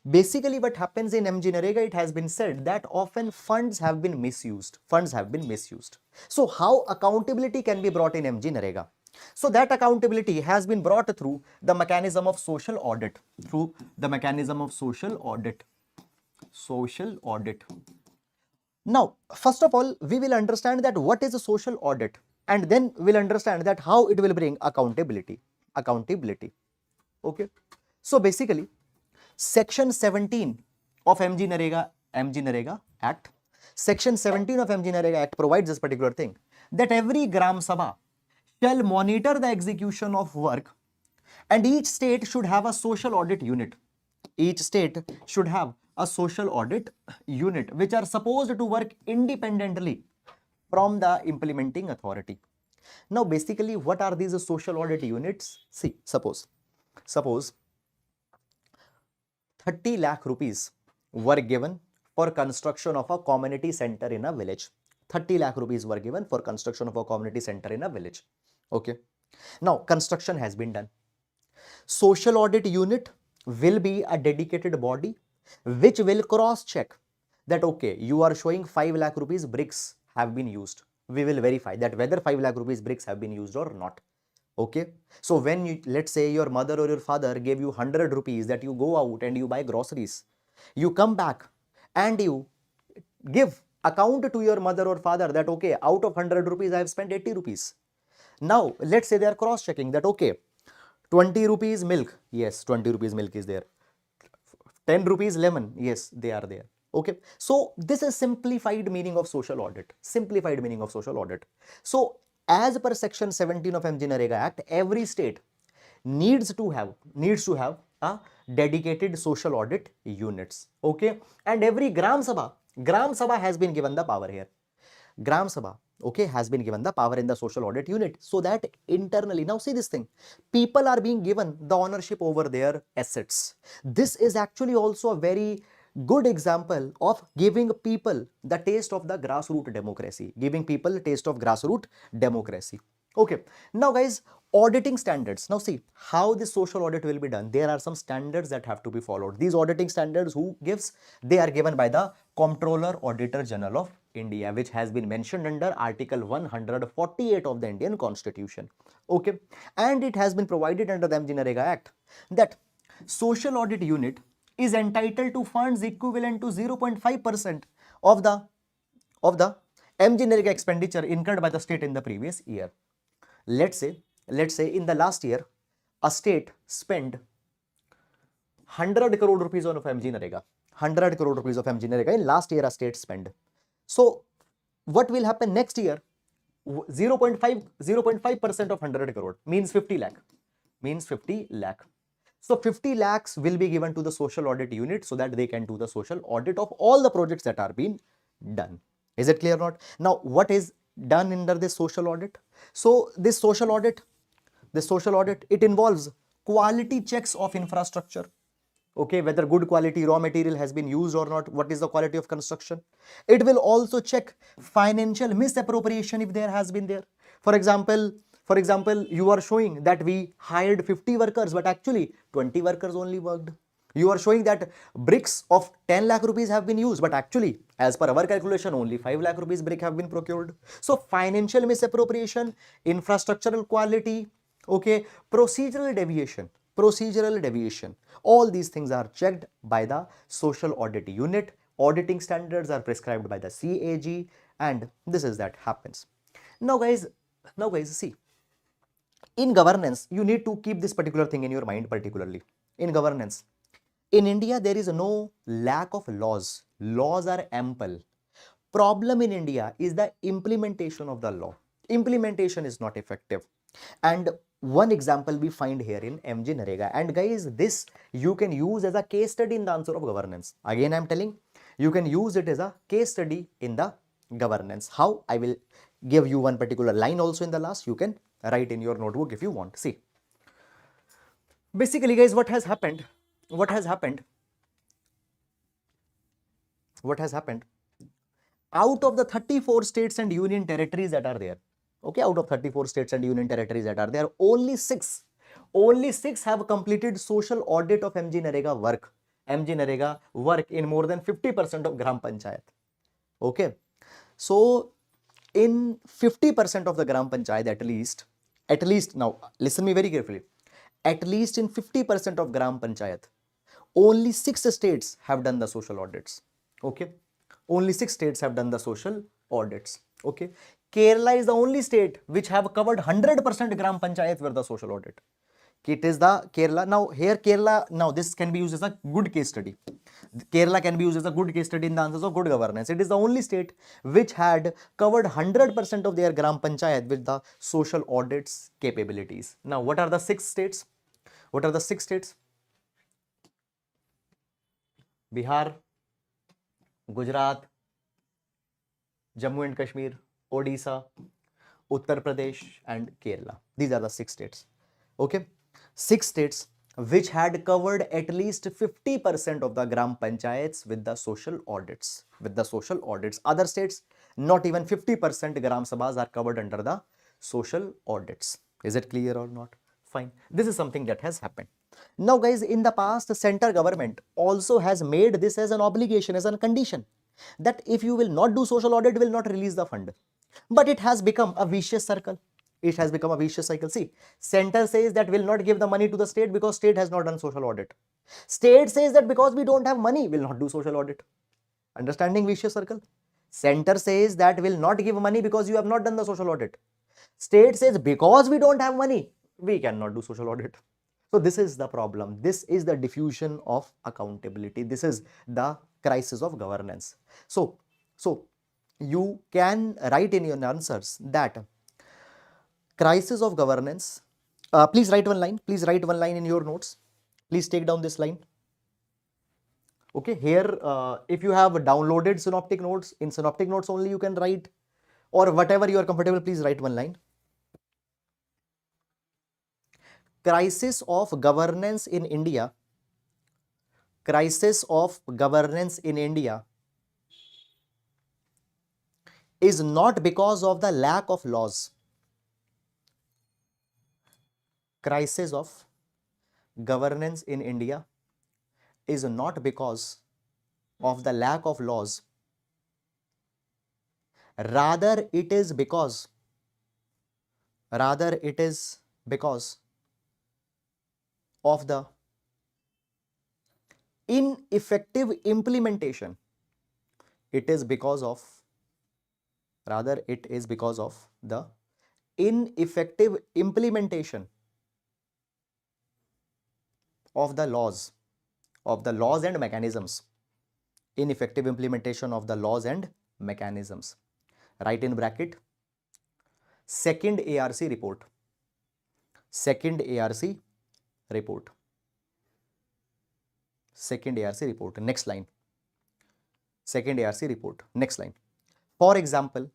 basically what happens in MGNREGA, it has been said that often funds have been misused. Funds have been misused. So how accountability can be brought in MGNREGA? So that accountability has been brought through the mechanism of social audit. Through the mechanism of social audit. Social audit. Now, first of all, we will understand that what is a social audit, and then we'll understand that how it will bring accountability. Accountability. Okay. So basically, Section 17 of MGNREGA Act, Section 17 of MGNREGA Act provides this particular thing, that every Gram Sabha shall monitor the execution of work, and each state should have a social audit unit. Each state should have a social audit unit which are supposed to work independently from the implementing authority. Now, basically, what are these social audit units? See, suppose 30 lakh rupees were given for construction of a community center in a village. 30 lakh rupees were given for construction of a community center in a village. Okay. Now, construction has been done. Social audit unit will be a dedicated body which will cross check that, okay, you are showing 5 lakh rupees bricks have been used. We will verify that whether 5 lakh rupees bricks have been used or not. Okay. So when you, let's say your mother or your father gave you 100 rupees that you go out and you buy groceries, you come back and you give account to your mother or father that, okay, out of 100 rupees I have spent 80 rupees. Now, let's say they are cross checking that, okay, 20 rupees milk, yes, 20 rupees milk is there. 10 rupees lemon, yes, they are there. Okay. So this is simplified meaning of social audit. Simplified meaning of social audit. So as per Section 17 of MGNREGA Act, every state needs to have a dedicated social audit units. Okay. And every Gram Sabha has been given the power here. Gram Sabha, okay, has been given the power in the social audit unit, so that internally, now see this thing, people are being given the ownership over their assets. This is actually also a very good example of giving people the taste of the grassroots democracy, giving people a taste of grassroots democracy. Okay. Now guys, auditing standards. Now see how this social audit will be done. There are some standards that have to be followed. These auditing standards who gives? They are given by the Comptroller Auditor General of India, which has been mentioned under Article 148 of the Indian Constitution. Okay. And it has been provided under the MGNREGA Act that social audit unit is entitled to funds equivalent to 0.5% of the MGNREGA expenditure incurred by the state in the previous year. Let's say in the last year, a state spent 100 crore rupees on MGNREGA. 100 crore rupees of MGNREGA in last year a state spent. So what will happen next year? 0.5% of 100 crore means 50 lakh. Means 50 lakh. So 50 lakhs will be given to the social audit unit so that they can do the social audit of all the projects that are being done. Is it clear or not? Now, what is done under this social audit? So this social audit, it involves quality checks of infrastructure. Okay, whether good quality raw material has been used or not, what is the quality of construction. It will also check financial misappropriation if there has been there. For example, you are showing that we hired 50 workers, but actually 20 workers only worked. You are showing that bricks of 10 lakh rupees have been used, but actually, as per our calculation, only 5 lakh rupees brick have been procured. So financial misappropriation, infrastructural quality, okay, procedural deviation, all these things are checked by the social audit unit. Auditing standards are prescribed by the CAG, and this is that happens. Now guys, see, in governance, you need to keep this particular thing in your mind. Particularly in governance, in India, there is no lack of laws. Laws are ample. Problem in India is the implementation of the law. Implementation is not effective. And one example we find here in MGNREGA. And guys, this you can use as a case study in the answer of governance. Again, I am telling, you can use it as a case study in the governance. How? I will give you one particular line also in the last. You can write in your notebook if you want. See, basically guys, what has happened, out of the 34 states and union territories that are there, okay, out of 34 states and union territories that are there, only six have completed social audit of MGNREGA work in more than 50% of gram panchayat. Okay, so in 50% of the gram panchayat, at least now listen me very carefully, at least in 50% of gram panchayat, only 6 states have done the social audits. Okay, only 6 states have done the social audits. Okay, Kerala is the only state which have covered 100% gram panchayat with the social audit. It is the Kerala. Now here Kerala, now this can be used as a good case study. Kerala can be used as a good case study in the answers of good governance. It is the only state which had covered 100% of their gram panchayat with the social audits capabilities. Now what are the 6 states? What are the 6 states? Bihar, Gujarat, Jammu and Kashmir, Odisha, Uttar Pradesh and Kerala. These are the 6 states. Okay, 6 states which had covered at least 50% of the gram panchayats with the social audits. Other states, not even 50% gram sabhas are covered under the social audits. Is it clear or not? Fine. This is something that has happened. Now guys, in the past, the center government also has made this as an obligation, as a condition, that if you will not do social audit, will not release the fund. But it has become a vicious circle. It has become a vicious cycle. See, center says that will not give the money to the state because state has not done social audit. State says that because we don't have money, will not do social audit. Understanding vicious circle? Center says that will not give money because you have not done the social audit. State says because we don't have money, we cannot do social audit. So this is the problem. This is the diffusion of accountability. This is the crisis of governance. So you can write in your answers that crisis of governance. Please write one line. Please write one line in your notes. Please take down this line. Okay, here if you have downloaded synoptic notes, in synoptic notes only you can write, or whatever you are comfortable, please write one line. Crisis of governance in India. Crisis of governance in India is not because of the lack of laws. Crisis of governance in India is not because of the lack of laws. Rather, it is because of the ineffective implementation. It is because of the ineffective implementation of the laws and mechanisms. Ineffective implementation of the laws and mechanisms. Write in bracket second ARC report. Second ARC report. Next line. Second ARC report. Next line. For example,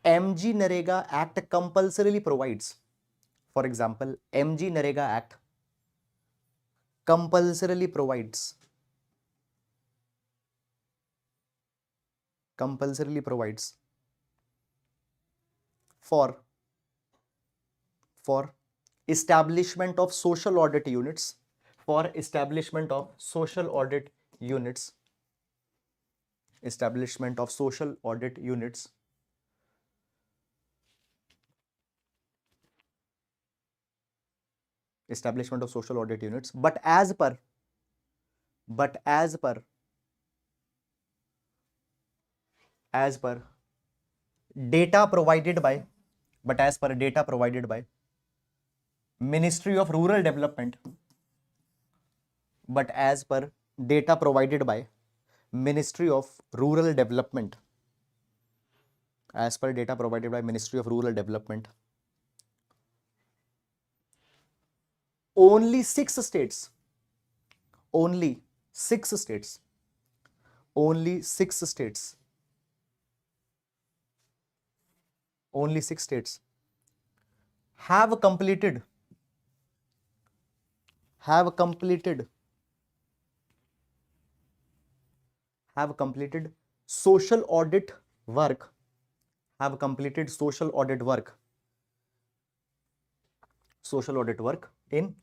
MGNREGA Act compulsorily provides. For example, MGNREGA Act compulsorily provides for establishment of social audit units. Establishment of social audit units. But as per data provided by Ministry of Rural Development. Ministry of Rural Development. only 6 states, only 6 states, only 6 states, only 6 states have completed have completed social audit work, have completed social audit work in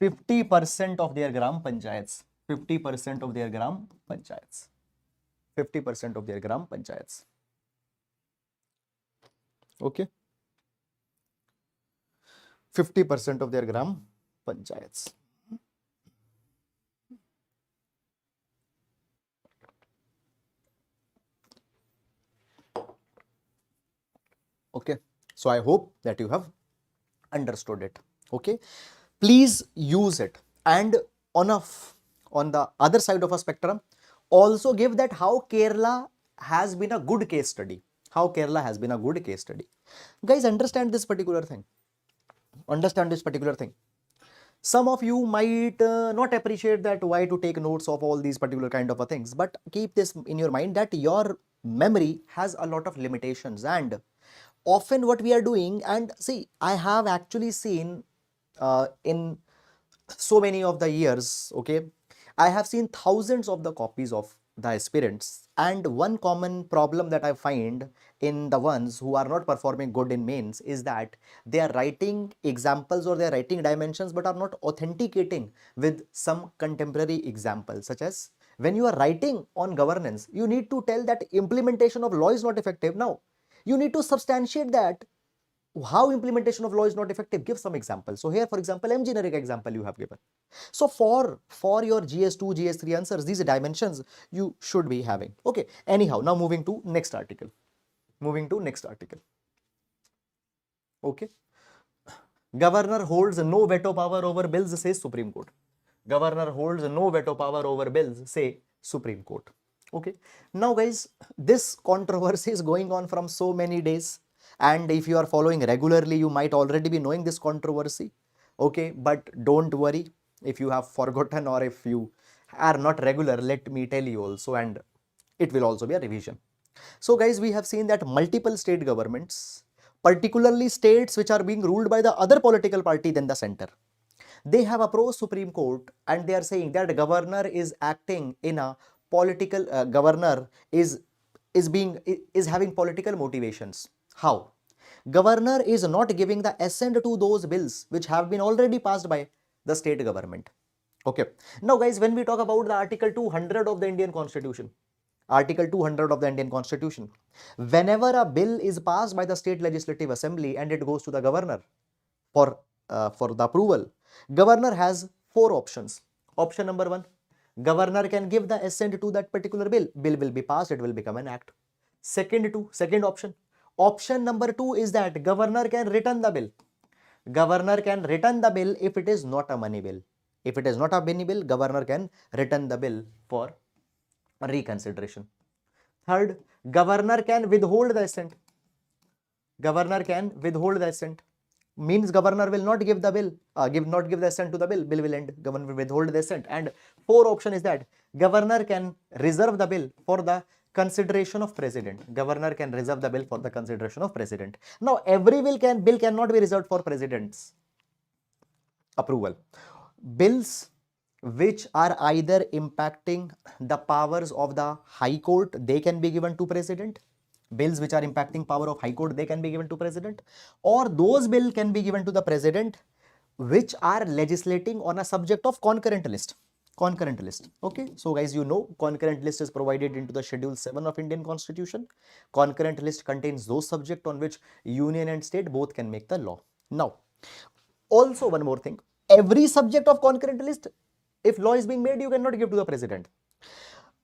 50% of their gram panchayats, 50% of their gram panchayats, 50% of their gram panchayats. Okay, 50% of their gram panchayats. Okay, so I hope that you have understood it. Okay, please use it, and on the other side of a spectrum, also give that how Kerala has been a good case study. How Kerala has been a good case study. Guys, understand this particular thing. Understand this particular thing. Some of you might not appreciate that why to take notes of all these particular kind of things, but keep this in your mind that your memory has a lot of limitations, and often what we are doing, and see, I have actually seen in so many of the years, okay, I have seen thousands of the copies of the aspirants, and one common problem that I find in the ones who are not performing good in mains is that they are writing examples or they are writing dimensions but are not authenticating with some contemporary examples, such as when you are writing on governance, you need to tell that implementation of law is not effective. Now, you need to substantiate that how implementation of law is not effective. Give some examples. So here, for example, MGNREGS example you have given. So for your GS2, GS3 answers, these dimensions you should be having. Okay. Anyhow, now moving to next article. Okay. Governor holds no veto power over bills, says Supreme Court. Governor holds no veto power over bills, say Supreme Court. Okay. Now guys, this controversy is going on from so many days. And if you are following regularly, you might already be knowing this controversy. Okay, but don't worry if you have forgotten or if you are not regular, let me tell you also, and it will also be a revision. So guys, we have seen that multiple state governments, particularly states which are being ruled by the other political party than the center, they have approached Supreme Court and they are saying that the governor is acting in a political, governor is having political motivations. How? Governor is not giving the assent to those bills which have been already passed by the state government. Okay. Now guys, when we talk about the Article 200 of the Indian Constitution, Article 200 of the Indian Constitution, whenever a bill is passed by the state legislative assembly and it goes to the governor for the approval, governor has 4 options. Option number 1, governor can give the assent to that particular bill. Bill will be passed, it will become an act. Second option. Option number 2 is that governor can return the bill. Governor can return the bill if it is not a money bill. If it is not a money bill, governor can return the bill for reconsideration. Third, governor can withhold the assent. Governor can withhold the assent. Means governor will not give the bill, not give the assent to the bill. Bill will end. Governor will withhold the assent. And 4 option is that governor can reserve the bill for the consideration of president. Governor can reserve the bill for the consideration of president. Now, every bill cannot be reserved for president's approval. Bills which are either impacting the powers of the High Court, they can be given to president. Bills which are impacting power of High Court, they can be given to president, or those bill can be given to the president which are legislating on a subject of concurrent list. Concurrent list. Okay, so guys, you know, concurrent list is provided into the Schedule 7 of Indian Constitution. Concurrent list contains those subjects on which union and state both can make the law. Now, also one more thing, every subject of concurrent list, if law is being made, you cannot give to the president.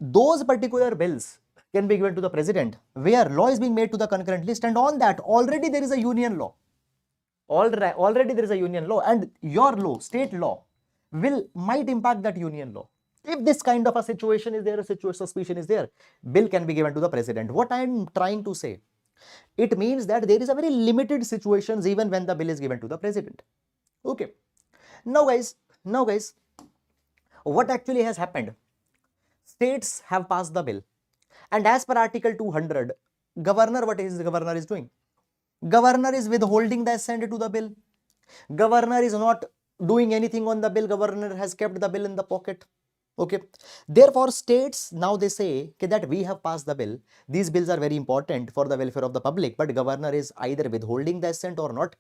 Those particular bills can be given to the president where law is being made to the concurrent list, and on that already there is a union law. Already there is a union law, and your law, state law, might impact that union law. If this kind of a situation is there, a suspicion is there, bill can be given to the president. What I am trying to say, It means that there is a very limited situations even when the bill is given to the president. Okay. Now guys, what actually has happened? States have passed the bill, and as per Article 200, governor, what is the governor is doing? Governor is withholding the assent to the bill. Governor is not doing anything on the bill. Governor has kept the bill in the pocket. Okay. Therefore, states now they say that we have passed the bill. These bills are very important for the welfare of the public, but governor is either withholding the assent or not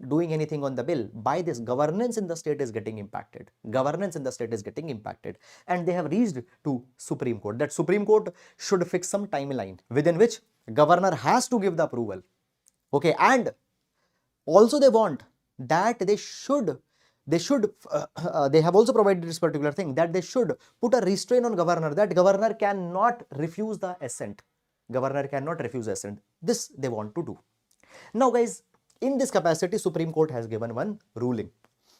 doing anything on the bill. By this, governance in the state is getting impacted. Governance in the state is getting impacted, and they have reached to Supreme Court. That Supreme Court should fix some timeline within which governor has to give the approval. Okay, and also they want that they have also provided this particular thing, that they should put a restraint on governor, that governor cannot refuse the assent. Governor cannot refuse assent. This they want to do. Now guys, in this capacity, Supreme Court has given one ruling.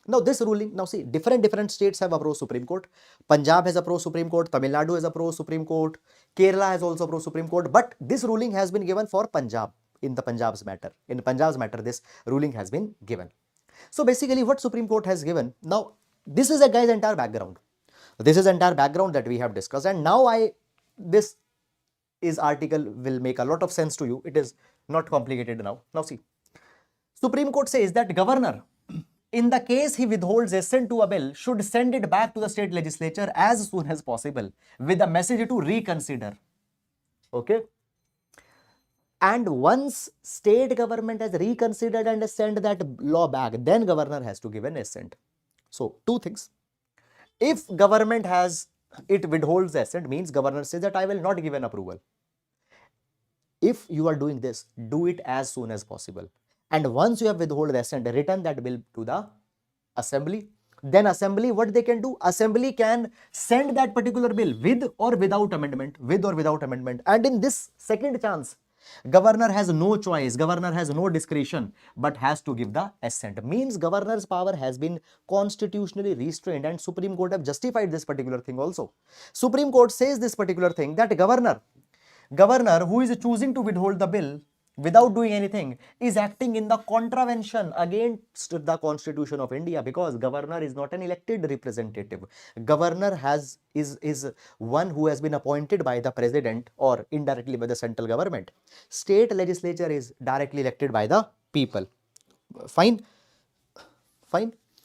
Now this ruling, now see, different states have approached Supreme Court. Punjab has approached Supreme Court, Tamil Nadu has approached Supreme Court, Kerala has also approached Supreme Court, but this ruling has been given for Punjab. In Punjab's matter, this ruling has been given. So basically what Supreme Court has given, now this is a guy's entire background. This is entire background that we have discussed, and now this is article will make a lot of sense to you. It is not complicated now. Now see, Supreme Court says that governor, in the case he withholds assent to a bill, should send it back to the state legislature as soon as possible with a message to reconsider. Okay. And once state government has reconsidered and sent that law back, then governor has to give an assent. So two things. If government withholds assent, means governor says that I will not give an approval. If you are doing this, do it as soon as possible. And once you have withheld assent, return that bill to the assembly. Then assembly, what they can do? Assembly can send that particular bill with or without amendment, And in this second chance, governor has no choice, governor has no discretion, but has to give the assent. Means governor's power has been constitutionally restrained, and Supreme Court have justified this particular thing also. Supreme Court says this particular thing, that governor who is choosing to withhold the bill without doing anything is acting in the contravention against the Constitution of India, because governor is not an elected representative. Governor is one who has been appointed by the president or indirectly by the central government. State legislature is directly elected by the people. Fine.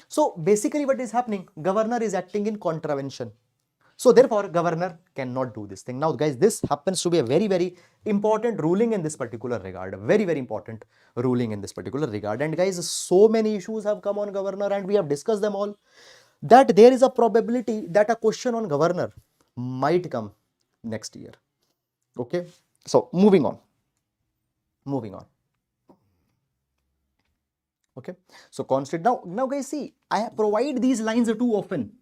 So basically what is happening, governor is acting in contravention. So therefore, governor cannot do this thing. Now guys, this happens to be a very, very important ruling in this particular regard. Very, very important ruling in this particular regard. And guys, so many issues have come on governor, and we have discussed them all. That there is a probability that a question on governor might come next year. Okay. So moving on. Okay. So constant. Now guys, see, I provide these lines too often.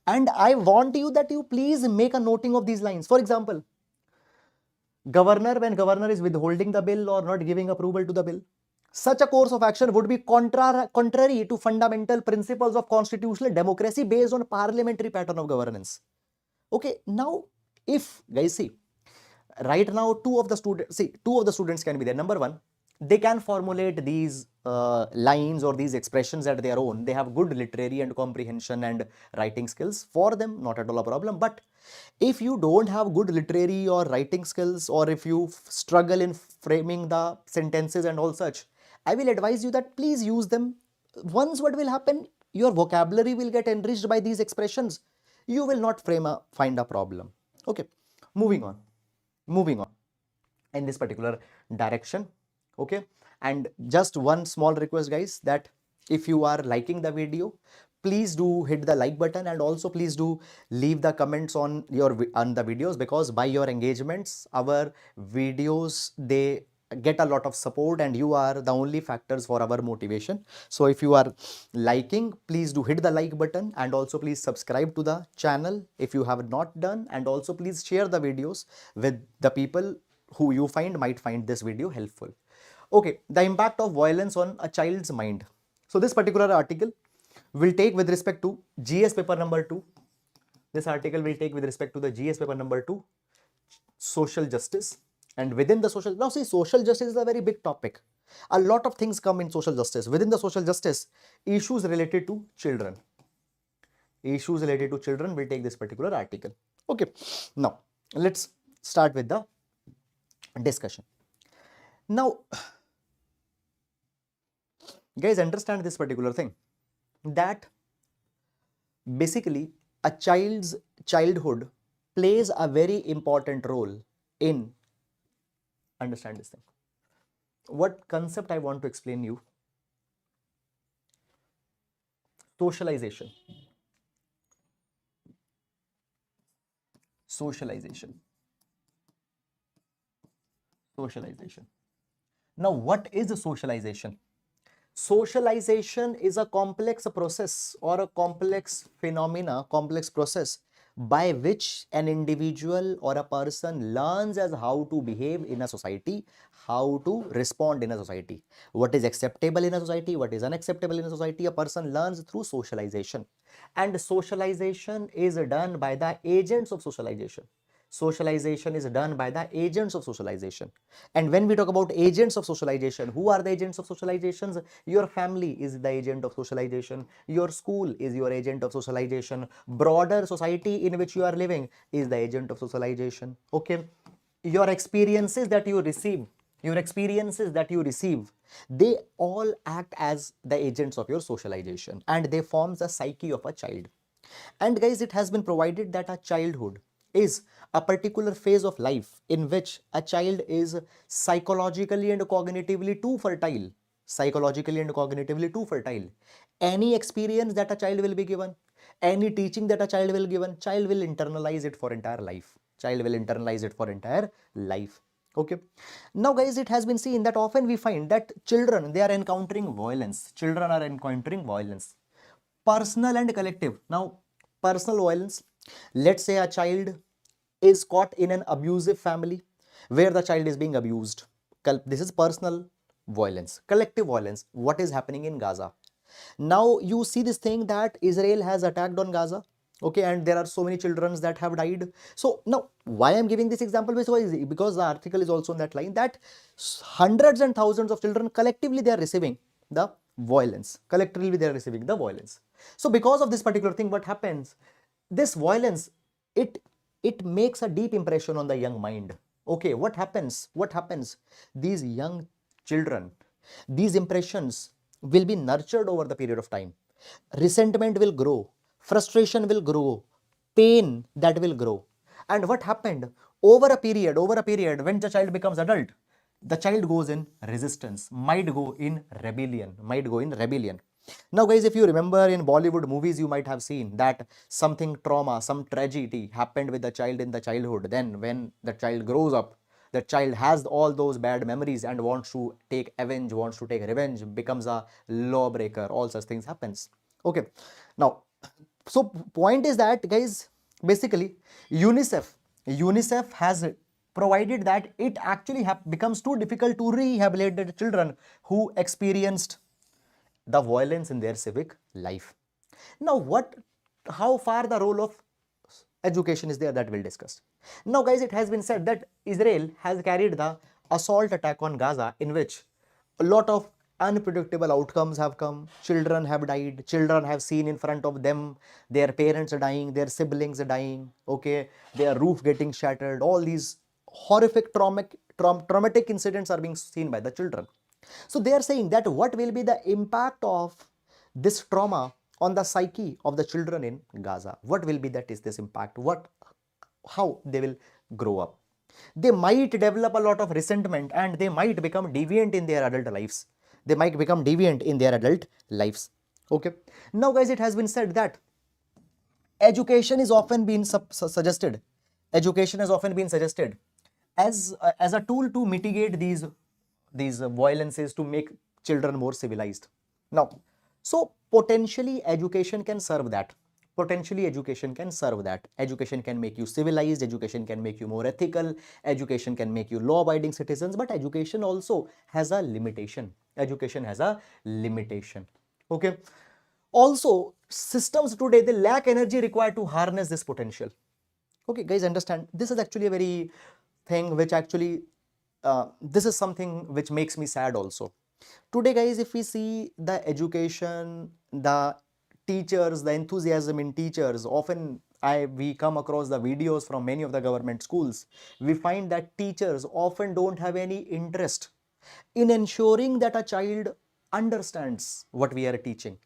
And I want you that you please make a noting of these lines. For example, when governor is withholding the bill or not giving approval to the bill, such a course of action would be contrary to fundamental principles of constitutional democracy based on parliamentary pattern of governance. Okay, now if guys see, right now two of the students can be there. Number one, they can formulate these lines or these expressions at their own. They have good literary and comprehension and writing skills. For them, not at all a problem. But if you don't have good literary or writing skills, or if you struggle in framing the sentences and all such, I will advise you that please use them. Once what will happen, your vocabulary will get enriched by these expressions. You will not find a problem. Okay, moving on in this particular direction. Okay, and just one small request guys, that if you are liking the video, please do hit the like button, and also please do leave the comments on the videos, because by your engagements our videos, they get a lot of support, and you are the only factors for our motivation. So if you are liking, please do hit the like button, and also please subscribe to the channel if you have not done, and also please share the videos with the people who you might find this video helpful. Okay, the impact of violence on a child's mind. So this particular article will take with respect to GS paper number 2. This article will take with respect to the GS paper number 2, social justice. And within the social, now see, social justice is a very big topic. A lot of things come in social justice. Within the social justice, issues related to children. Issues related to children will take this particular article. Okay, now let's start with the discussion. Now, guys, understand this particular thing, that basically a child's childhood plays a very important role in, understand this thing. What concept I want to explain you? Socialization. Socialization. Socialization. Now, what is socialization? Socialization is a complex process or a complex phenomena, complex process by which an individual or a person learns as how to behave in a society, how to respond in a society, what is acceptable in a society, what is unacceptable in a society. A person learns through socialization, and socialization is done by the agents of socialization. Socialization is done by the agents of socialization. And when we talk about agents of socialization, who are the agents of socializations? Your family is the agent of socialization, your school is your agent of socialization, broader society in which you are living is the agent of socialization. Okay, your experiences that you receive, they all act as the agents of your socialization, and they form the psyche of a child. And guys, it has been provided that a childhood is a particular phase of life in which a child is psychologically and cognitively too fertile. Psychologically and cognitively too fertile. Any experience that a child will be given, any teaching that a child will given, child will internalize it for entire life. Child will internalize it for entire life. Okay. Now, guys, it has been seen that often we find that children, they are encountering violence. Children are encountering violence. Personal and collective. Now, personal violence. Let's say a child is caught in an abusive family where the child is being abused. This is personal violence. Collective violence. What is happening in Gaza? Now you see this thing that Israel has attacked on Gaza. Okay, and there are so many children that have died. So now, why I'm giving this example? Because the article is also on that line that hundreds and thousands of children collectively they are receiving the violence. Collectively they are receiving the violence. So because of this particular thing, what happens? This violence, it makes a deep impression on the young mind. Okay, what happens? These young children, these impressions will be nurtured over the period of time. Resentment will grow, frustration will grow, pain that will grow. And what happened? Over a period, when the child becomes adult, the child goes in resistance, might go in rebellion. Now, guys, if you remember in Bollywood movies, you might have seen that something trauma, some tragedy happened with the child in the childhood. Then when the child grows up, the child has all those bad memories and wants to take revenge, becomes a lawbreaker. All such things happens. Okay. Now, so point is that, guys, basically UNICEF has provided that it actually becomes too difficult to rehabilitate children who experienced the violence in their civic life. Now, how far the role of education is there, that we'll discuss. Now, guys, it has been said that Israel has carried the assault attack on Gaza, in which a lot of unpredictable outcomes have come. Children have died. Children have seen in front of them their parents are dying, their siblings are dying. Okay, their roof getting shattered. All these horrific traumatic incidents are being seen by the children. So they are saying that what will be the impact of this trauma on the psyche of the children in Gaza? What will be this impact? How they will grow up? They might develop a lot of resentment and they might become deviant in their adult lives. Okay. Now, guys, it has been said that education is often been suggested. Education has often been suggested as a tool to mitigate these violences, to make children more civilized. Now, so potentially education can serve that. Education can make you civilized, education can make you more ethical, education can make you law-abiding citizens, but education also has a limitation. Okay. Also, systems today, they lack energy required to harness this potential. Okay, guys, understand, this is actually a very thing which actually this is something which makes me sad also. Today, guys, if we see the education, the teachers, the enthusiasm in teachers, often we come across the videos from many of the government schools. We find that teachers often don't have any interest in ensuring that a child understands what we are teaching.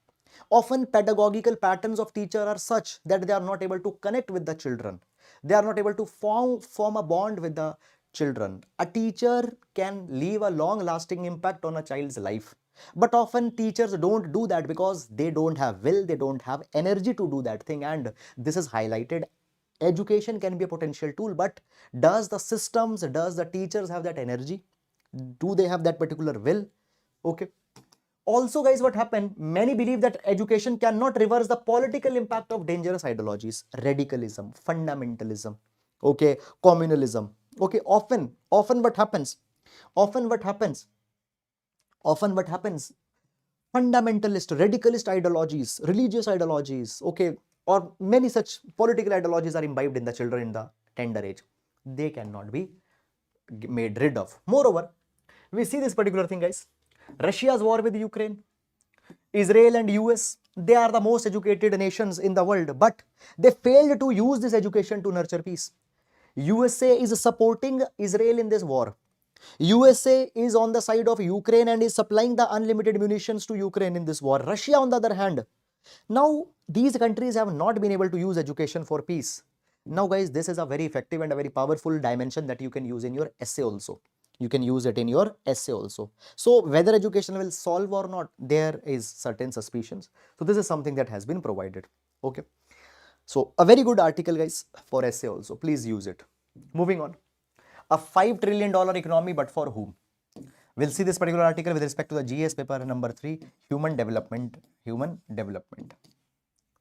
Often pedagogical patterns of teacher are such that they are not able to connect with the children. They are not able to form a bond with the children. A teacher can leave a long lasting impact on a child's life. But often teachers don't do that because they don't have will, they don't have energy to do that thing, and this is highlighted. Education can be a potential tool, but does the systems, does the teachers have that energy? Do they have that particular will? Okay. Also, guys, what happened? Many believe that education cannot reverse the political impact of dangerous ideologies, radicalism, fundamentalism, okay, communalism. Okay, often what happens? Often what happens? Often what happens? Fundamentalist, radicalist ideologies, religious ideologies, okay, or many such political ideologies are imbibed in the children in the tender age. They cannot be made rid of. Moreover, we see this particular thing, guys. Russia's war with Ukraine, Israel and US, they are the most educated nations in the world, but they failed to use this education to nurture peace. USA is supporting Israel in this war. USA is on the side of Ukraine and is supplying the unlimited munitions to Ukraine in this war. Russia, on the other hand, now these countries have not been able to use education for peace. Now, guys, this is a very effective and a very powerful dimension that you can use in your essay also. You can use it in your essay also. So whether education will solve or not, there is certain suspicions. So this is something that has been provided. Okay. So a very good article, guys, for essay also. Please use it. Moving on. A $5 trillion economy, but for whom? We'll see this particular article with respect to the GS paper number 3, human development,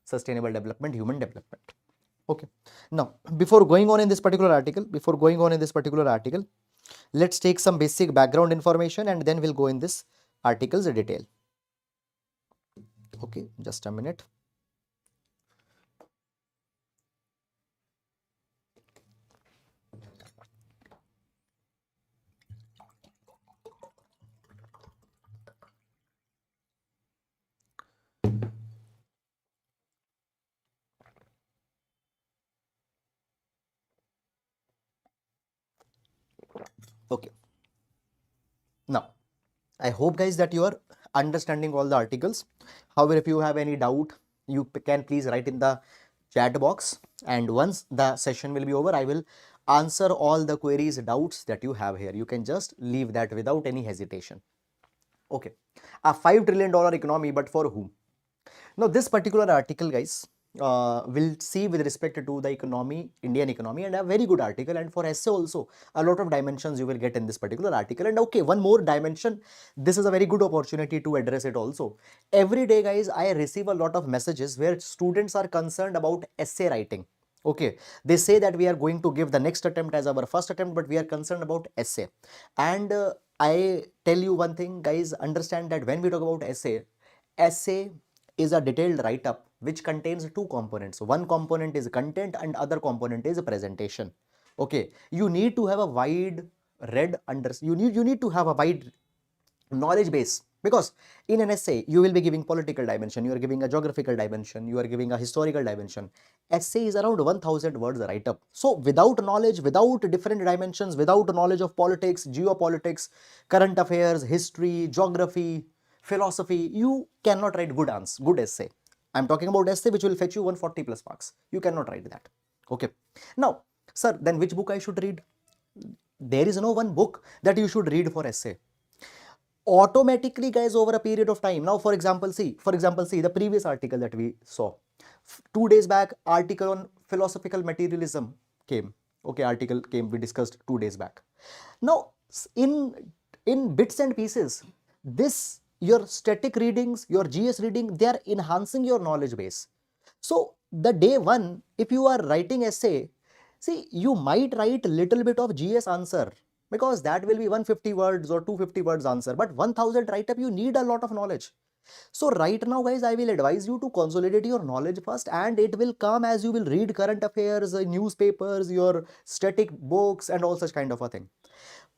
sustainable development, human development. Okay. Now, before going on in this particular article, let's take some basic background information and then we'll go in this article's detail. Okay, just a minute. Okay. Now, I hope, guys, that you are understanding all the articles. However, if you have any doubt, you can please write in the chat box, and once the session will be over, I will answer all the queries, doubts that you have here. You can just leave that without any hesitation. Okay. A $5 trillion economy, but for whom? Now, this particular article, guys, will see with respect to the economy, Indian economy, and a very good article. And for essay also, a lot of dimensions you will get in this particular article. And okay, one more dimension, this is a very good opportunity to address it also. Every day, guys, I receive a lot of messages where students are concerned about essay writing. Okay, they say that we are going to give the next attempt as our first attempt, but we are concerned about essay. And I tell you one thing, guys, understand that when we talk about essay is a detailed write-up which contains two components. One component is content and other component is presentation. Okay, you need to have a wide you need to have a wide knowledge base, because in an essay you will be giving political dimension, you are giving a geographical dimension, you are giving a historical dimension. Essay is around 1000 words write-up. So without knowledge, without different dimensions, without knowledge of politics, geopolitics, current affairs, history, geography, philosophy, you cannot write good essay. I'm talking about essay which will fetch you 140 plus marks. You cannot write that. Okay. Now, sir, then which book I should read? There is no one book that you should read for essay. Automatically, guys, over a period of time. Now, for example, see the previous article that we saw. 2 days back, article on philosophical materialism came. Okay, article came, we discussed 2 days back. Now, in bits and pieces, your static readings, your GS reading, they are enhancing your knowledge base. So the day one, if you are writing essay, see, you might write little bit of GS answer because that will be 150 words or 250 words answer, but 1000 write-up, you need a lot of knowledge. So right now, guys, I will advise you to consolidate your knowledge first, and it will come as you will read current affairs, newspapers, your static books and all such kind of a thing.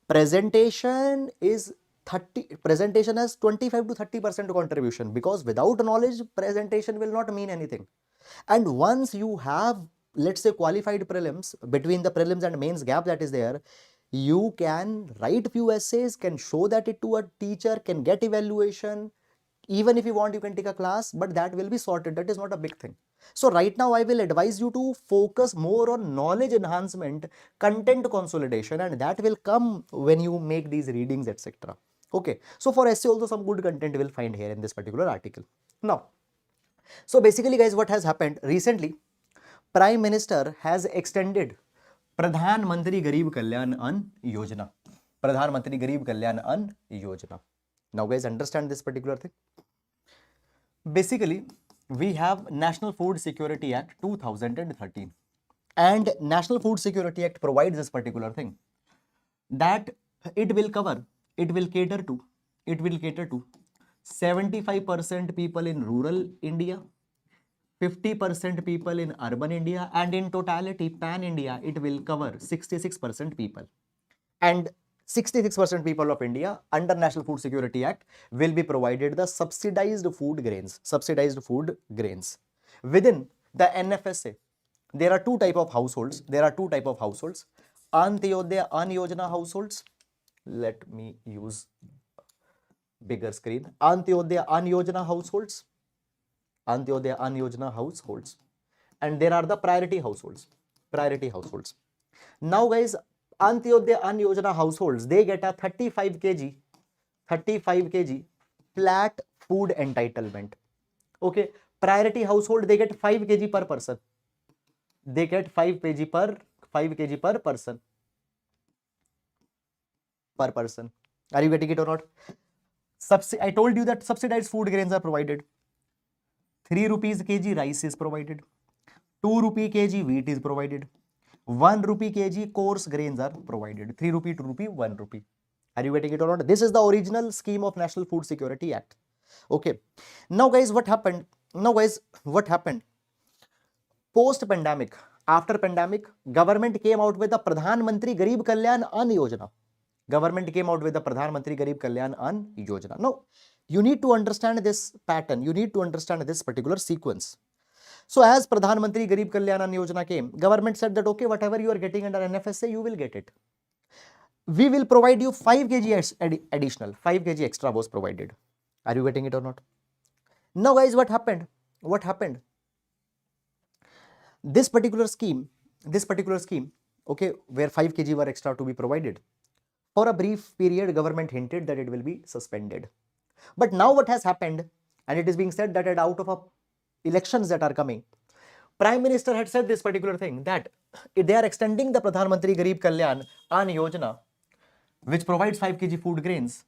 Presentation is 30, presentation has 25 to 30% contribution, because without knowledge, presentation will not mean anything. And once you have, let's say, qualified prelims, between the prelims and mains gap that is there, you can write few essays, can show that it to a teacher, can get evaluation. Even if you want, you can take a class, but that will be sorted. That is not a big thing. So right now I will advise you to focus more on knowledge enhancement, content consolidation, and that will come when you make these readings, etc. Okay, so for essay also some good content you will find here in this particular article. Now, so basically guys, what has happened recently, Prime Minister has extended Pradhan Mantri Garib Kalyan Ann Yojana. Pradhan Mantri Garib Kalyan Ann Yojana. Now guys, understand this particular thing. Basically, we have National Food Security Act 2013, and National Food Security Act provides this particular thing, that it will cater to 75% people in rural India, 50% people in urban India, and in totality pan India it will cover 66% people. And 66% people of India under National Food Security Act will be provided the subsidized food grains. Within the NFSA, there are two type of households. Antyodaya Ann Yojana households. Let me use bigger screen. Antyodaya Ann Yojana households. And there are the priority households. Now guys, Antyodaya Ann Yojana households, they get a 35 kg flat food entitlement. Okay, priority household, they get 5 kg per person. Are you getting it or not? I told you that subsidized food grains are provided. 3 rupees kg rice is provided. 2 rupee kg wheat is provided. 1 rupee kg coarse grains are provided. 3 rupee, 2 rupee, 1 rupee. Are you getting it or not? This is the original scheme of National Food Security Act. Okay. Now guys, what happened? Post-pandemic, after pandemic, government came out with the Pradhan Mantri Garib Kalyan Ann Yojana. Now, you need to understand this pattern. You need to understand this particular sequence. So as Pradhan Mantri Garib Kalyan Ann Yojana came, government said that, okay, whatever you are getting under NFSA, you will get it. We will provide you 5 kg additional, 5 kg extra was provided. Are you getting it or not? Now guys, what happened? This particular scheme, okay, where 5 kg were extra to be provided, for a brief period, government hinted that it will be suspended. But now what has happened, and it is being said that out of elections that are coming, Prime Minister had said this particular thing, that they are extending the Pradhan Mantri Garib Kalyan Ann Yojana, which provides 5 kg food grains.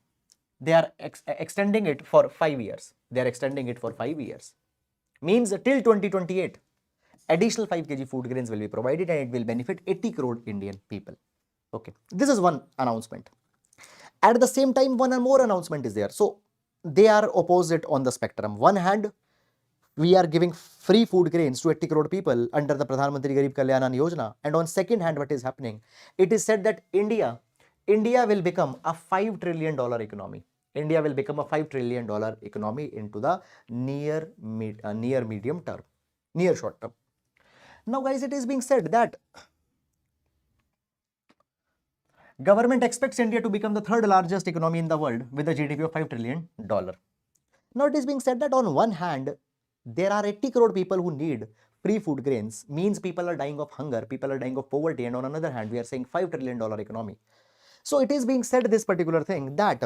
They are extending it for 5 years. Means till 2028, additional 5 kg food grains will be provided, and it will benefit 80 crore Indian people. Okay, this is one announcement. At the same time, one more announcement is there. So they are opposite on the spectrum. One hand, we are giving free food grains to 80 crore people under the Pradhan Mantri Garib Kalyan Ann Yojana. And on second hand, what is happening? It is said that India will become a $5 trillion economy. $5 trillion economy into the near short term. Now guys, it is being said that government expects India to become the third largest economy in the world with a GDP of $5 trillion. Now it is being said that on one hand, there are 80 crore people who need free food grains, means people are dying of hunger, people are dying of poverty, and on another hand, we are saying $5 trillion economy. So it is being said this particular thing, that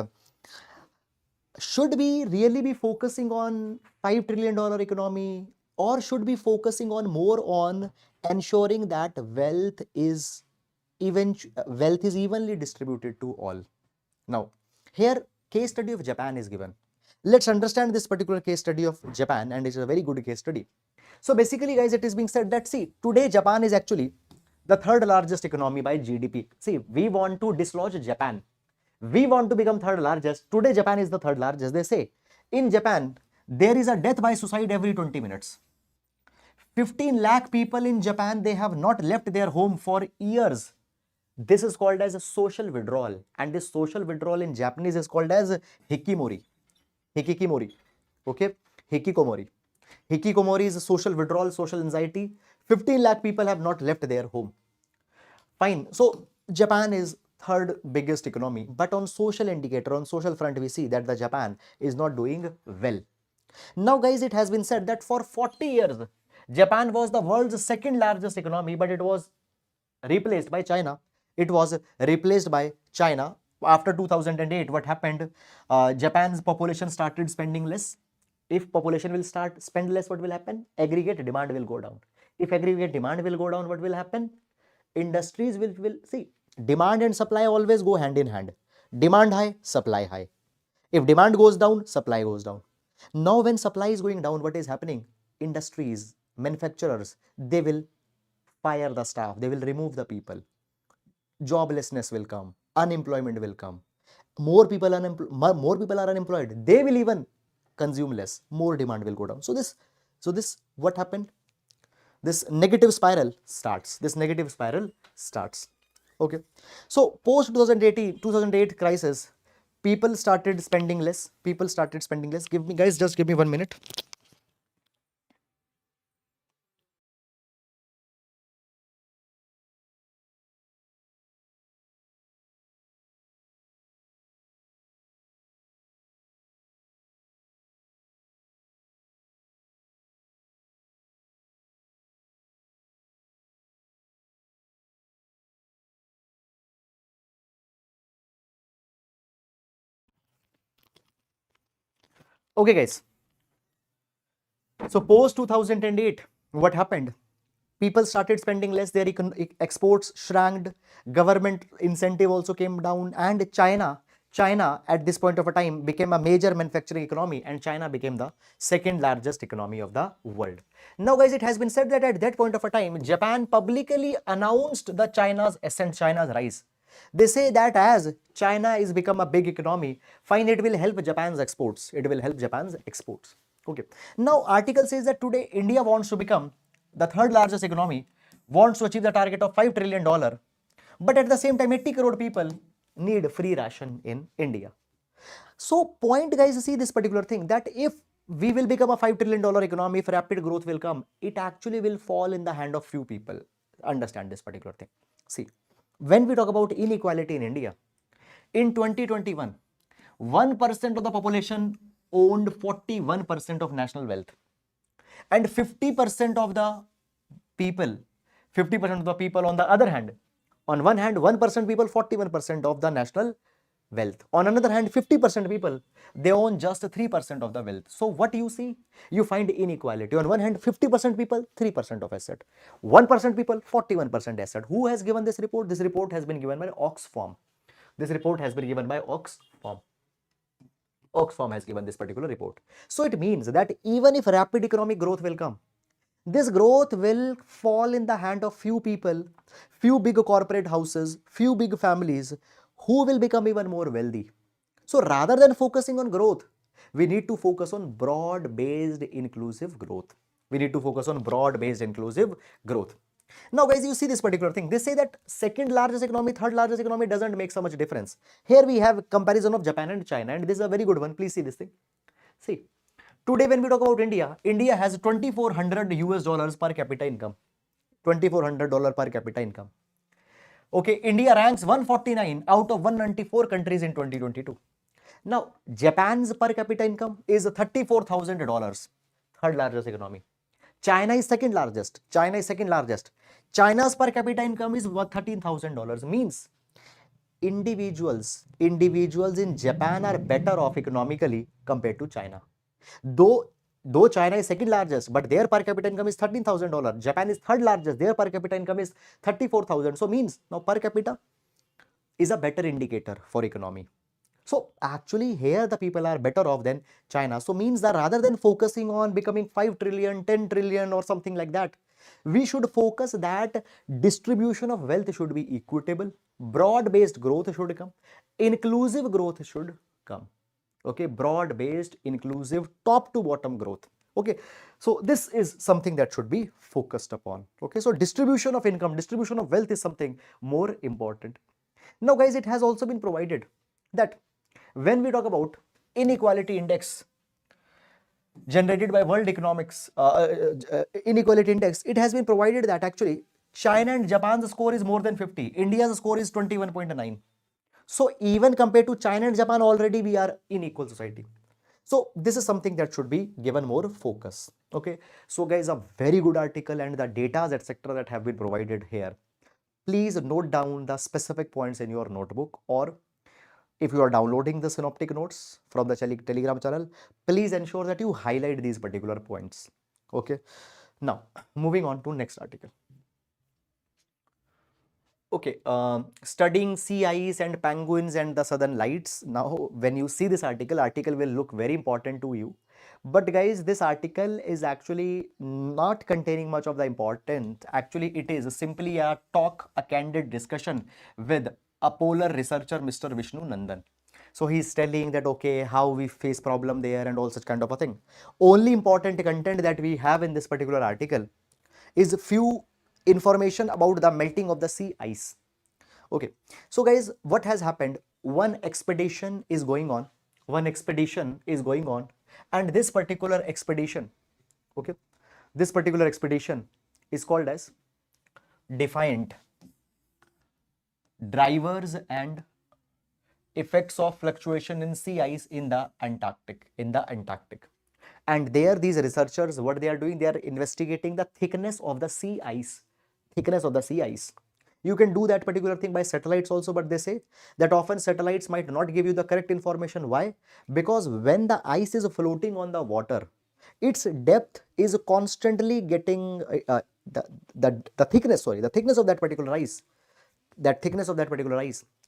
should we really be focusing on $5 trillion economy, or should be focusing on more on ensuring that wealth is evenly distributed to all. Now, here case study of Japan is given. Let's understand this particular case study of Japan, and it's a very good case study. So basically guys, it is being said that, see, today Japan is actually the third largest economy by GDP. See, we want to dislodge Japan. We want to become third largest. Today Japan is the third largest. They say in Japan, there is a death by suicide every 20 minutes. 15 lakh people in Japan, they have not left their home for years. This is called as a social withdrawal, and this social withdrawal in Japanese is called as hikimori. Hikikimori. Okay, hikikomori. Hikikomori is a social withdrawal, social anxiety. 15 lakh people have not left their home. Fine. So Japan is third biggest economy, but on social indicator, on social front, we see that the Japan is not doing well. Now, guys, it has been said that for 40 years, Japan was the world's second largest economy, but it was replaced by China. It was replaced by China. After 2008, what happened? Japan's population started spending less. If population will start spend less, what will happen? Aggregate demand will go down. If aggregate demand will go down, what will happen? Industries will see, demand and supply always go hand in hand. Demand high, supply high. If demand goes down, supply goes down. Now when supply is going down, what is happening? Industries, manufacturers, they will fire the staff, they will remove the people. Joblessness will come, unemployment will come. More people are unemployed. They will even consume less. More demand will go down. So this what happened? This negative spiral starts. Okay. So post 2008 crisis, people started spending less. Give me, guys, just give me 1 minute. Okay, guys. So post 2008, what happened? People started spending less, their exports shrank, government incentive also came down, and China at this point of a time became a major manufacturing economy, and China became the second largest economy of the world. Now, guys, it has been said that at that point of a time, Japan publicly announced the China's ascent, China's rise. They say that as China is become a big economy, fine, it will help Japan's exports. Okay. Now, article says that today India wants to become the third largest economy, wants to achieve the target of $5 trillion. But at the same time, 80 crore people need free ration in India. So point, guys, see this particular thing, that if we will become a $5 trillion economy, if rapid growth will come, it actually will fall in the hand of few people. Understand this particular thing. See, when we talk about inequality in India, in 2021, 1% of the population owned 41% of national wealth, and 50% of the people, 50% of the people on the other hand, on one hand 1% people, 41% of the national wealth. On another hand, 50% people, they own just 3% of the wealth. So what you see? You find inequality. On one hand, 50% people, 3% of asset. 1% people, 41% asset. Who has given this report? This report has been given by Oxfam. Oxfam has given this particular report. So it means that even if rapid economic growth will come, this growth will fall in the hand of few people, few big corporate houses, few big families who will become even more wealthy. So rather than focusing on growth, we need to focus on broad-based inclusive growth. Now, guys, you see this particular thing. They say that second largest economy, third largest economy doesn't make so much difference. Here we have comparison of Japan and China, and this is a very good one. Please see this thing. See, today when we talk about India, India has $2,400 per capita income. $2,400 per capita income. Okay, India ranks 149 out of 194 countries in 2022. Now, Japan's per capita income is $34,000, third largest economy. China is second largest. China's per capita income is worth $13,000. Means individuals in Japan are better off economically compared to China. Though China is second largest, but their per capita income is $13,000. Japan is third largest. Their per capita income is 34,000. So means now per capita is a better indicator for economy. So actually here the people are better off than China. So means that rather than focusing on becoming 5 trillion, 10 trillion or something like that, we should focus that distribution of wealth should be equitable, broad-based growth should come, inclusive growth should come. Okay, broad-based, inclusive, top to bottom growth Okay, so this is something that should be focused upon. Okay, so distribution of income, distribution of wealth is something more important. Now guys, it has also been provided that when we talk about inequality index generated by World Economics Inequality Index, it has been provided that actually China and Japan's score is more than 50. India's score is 21.9. So even compared to China and Japan, already we are in equal society. So this is something that should be given more focus. Okay. So guys, a very good article, and the data etc. that have been provided here. Please note down the specific points in your notebook, or if you are downloading the synoptic notes from the Telegram channel, please ensure that you highlight these particular points. Okay. Now, moving on to next article. Okay, studying sea ice and penguins and the southern lights. Now, when you see this article will look very important to you. But guys, this article is actually not containing much of the important. Actually, it is simply a talk, a candid discussion with a polar researcher, Mr. Vishnu Nandan. So he's telling that, okay, how we face problem there and all such kind of a thing. Only important content that we have in this particular article is few information about the melting of the sea ice. Okay, so guys, what has happened? One expedition is going on, and this particular expedition, okay, this particular expedition is called as Defiant Drivers and Effects of Fluctuation in Sea Ice in the Antarctic. And there, these researchers, what they are doing, they are investigating the thickness of the sea ice. You can do that particular thing by satellites also, but they say that often satellites might not give you the correct information. Why? Because when the ice is floating on the water, its depth is constantly getting the thickness of that particular ice.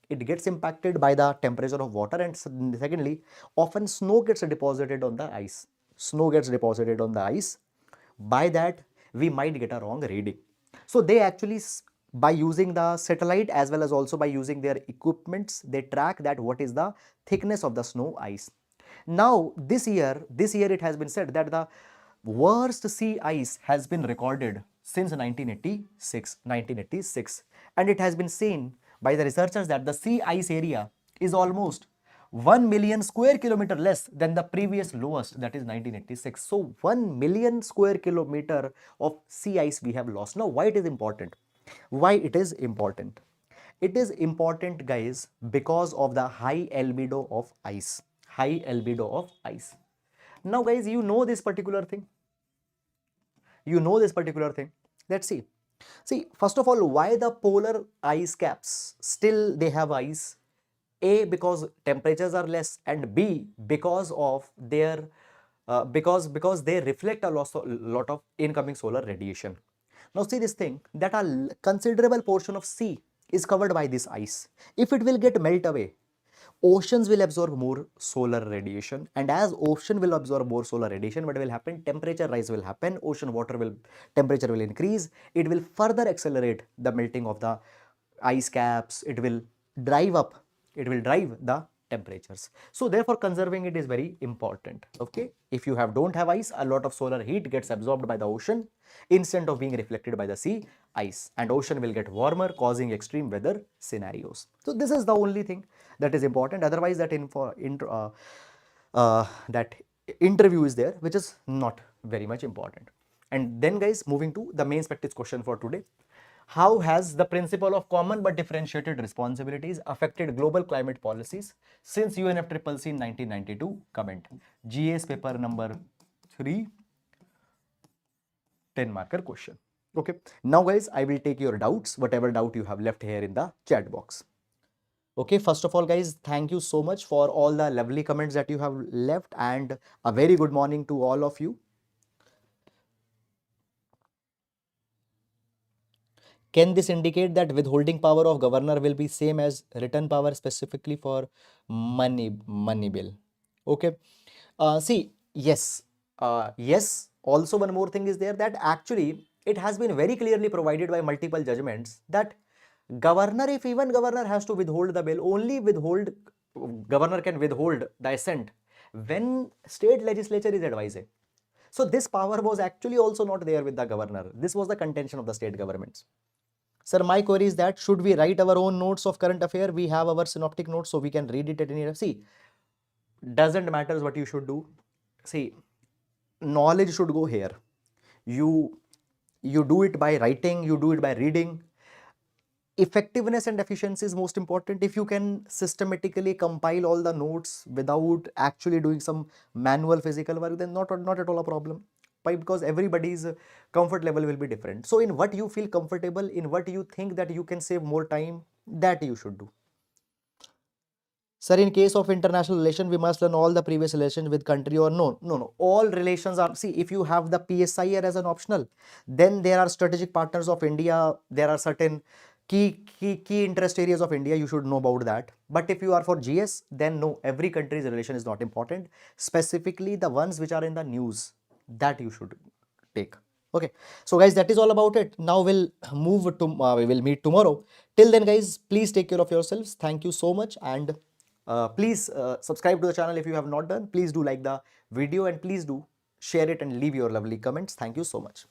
It gets impacted by the temperature of water, and secondly, often snow gets deposited on the ice. By that, we might get a wrong reading. So they actually, by using the satellite as well as also by using their equipments, they track that what is the thickness of the snow ice. Now this year it has been said that the worst sea ice has been recorded since 1986, and it has been seen by the researchers that the sea ice area is almost 1 million square kilometer less than the previous lowest, that is 1986. So 1 million square kilometer of sea ice we have lost. Now why it is important? It is important, guys, because of the high albedo of ice. Now guys, you know this particular thing. Let's see. First of all, why the polar ice caps still they have ice? A, because temperatures are less, and B, because of their because they reflect a lot of incoming solar radiation. Now see this thing, that a considerable portion of sea is covered by this ice. If it will get melt away, oceans will absorb more solar radiation, and as ocean will absorb more solar radiation, what will happen? Temperature rise will happen, temperature will increase, it will further accelerate the melting of the ice caps, it will drive the temperatures. So therefore conserving it is very important. Okay, if you don't have ice, a lot of solar heat gets absorbed by the ocean instead of being reflected by the sea ice, and ocean will get warmer, causing extreme weather scenarios. So this is the only thing that is important. Otherwise that that interview is there, which is not very much important. And then guys, moving to the main practice question for today. How has the principle of common but differentiated responsibilities affected global climate policies since UNFCCC in 1992? Comment. GS paper number 3, 10 marker question. Okay. Now guys, I will take your doubts, whatever doubt you have left here in the chat box. Okay, first of all guys, thank you so much for all the lovely comments that you have left, and a very good morning to all of you. Can this indicate that withholding power of governor will be same as return power specifically for money bill? Okay. Yes. Yes. Also, one more thing is there, that actually it has been very clearly provided by multiple judgments that governor, if even governor has to withhold the bill, governor can withhold the assent when state legislature is advising. So this power was actually also not there with the governor. This was the contention of the state governments. Sir, my query is that should we write our own notes of current affair? We have our synoptic notes, so we can read it at any time. See, doesn't matter what you should do. See, knowledge should go here. You do it by writing, you do it by reading. Effectiveness and efficiency is most important. If you can systematically compile all the notes without actually doing some manual physical work, then not at all a problem. Why? Because everybody's comfort level will be different. So in what you feel comfortable, in what you think that you can save more time, that you should do. Sir, in case of international relation, we must learn all the previous relations with country or no. No. All relations are, see, if you have the PSIR as an optional, then there are strategic partners of India. There are certain key interest areas of India. You should know about that. But if you are for GS, then no, every country's relation is not important. Specifically the ones which are in the news, that you should take. Okay, so guys, that is all about it. Now we'll move to, we will meet tomorrow. Till then, guys, please take care of yourselves. Thank you so much, and please subscribe to the channel if you have not done. Please do like the video, and please do share it and leave your lovely comments. Thank you so much.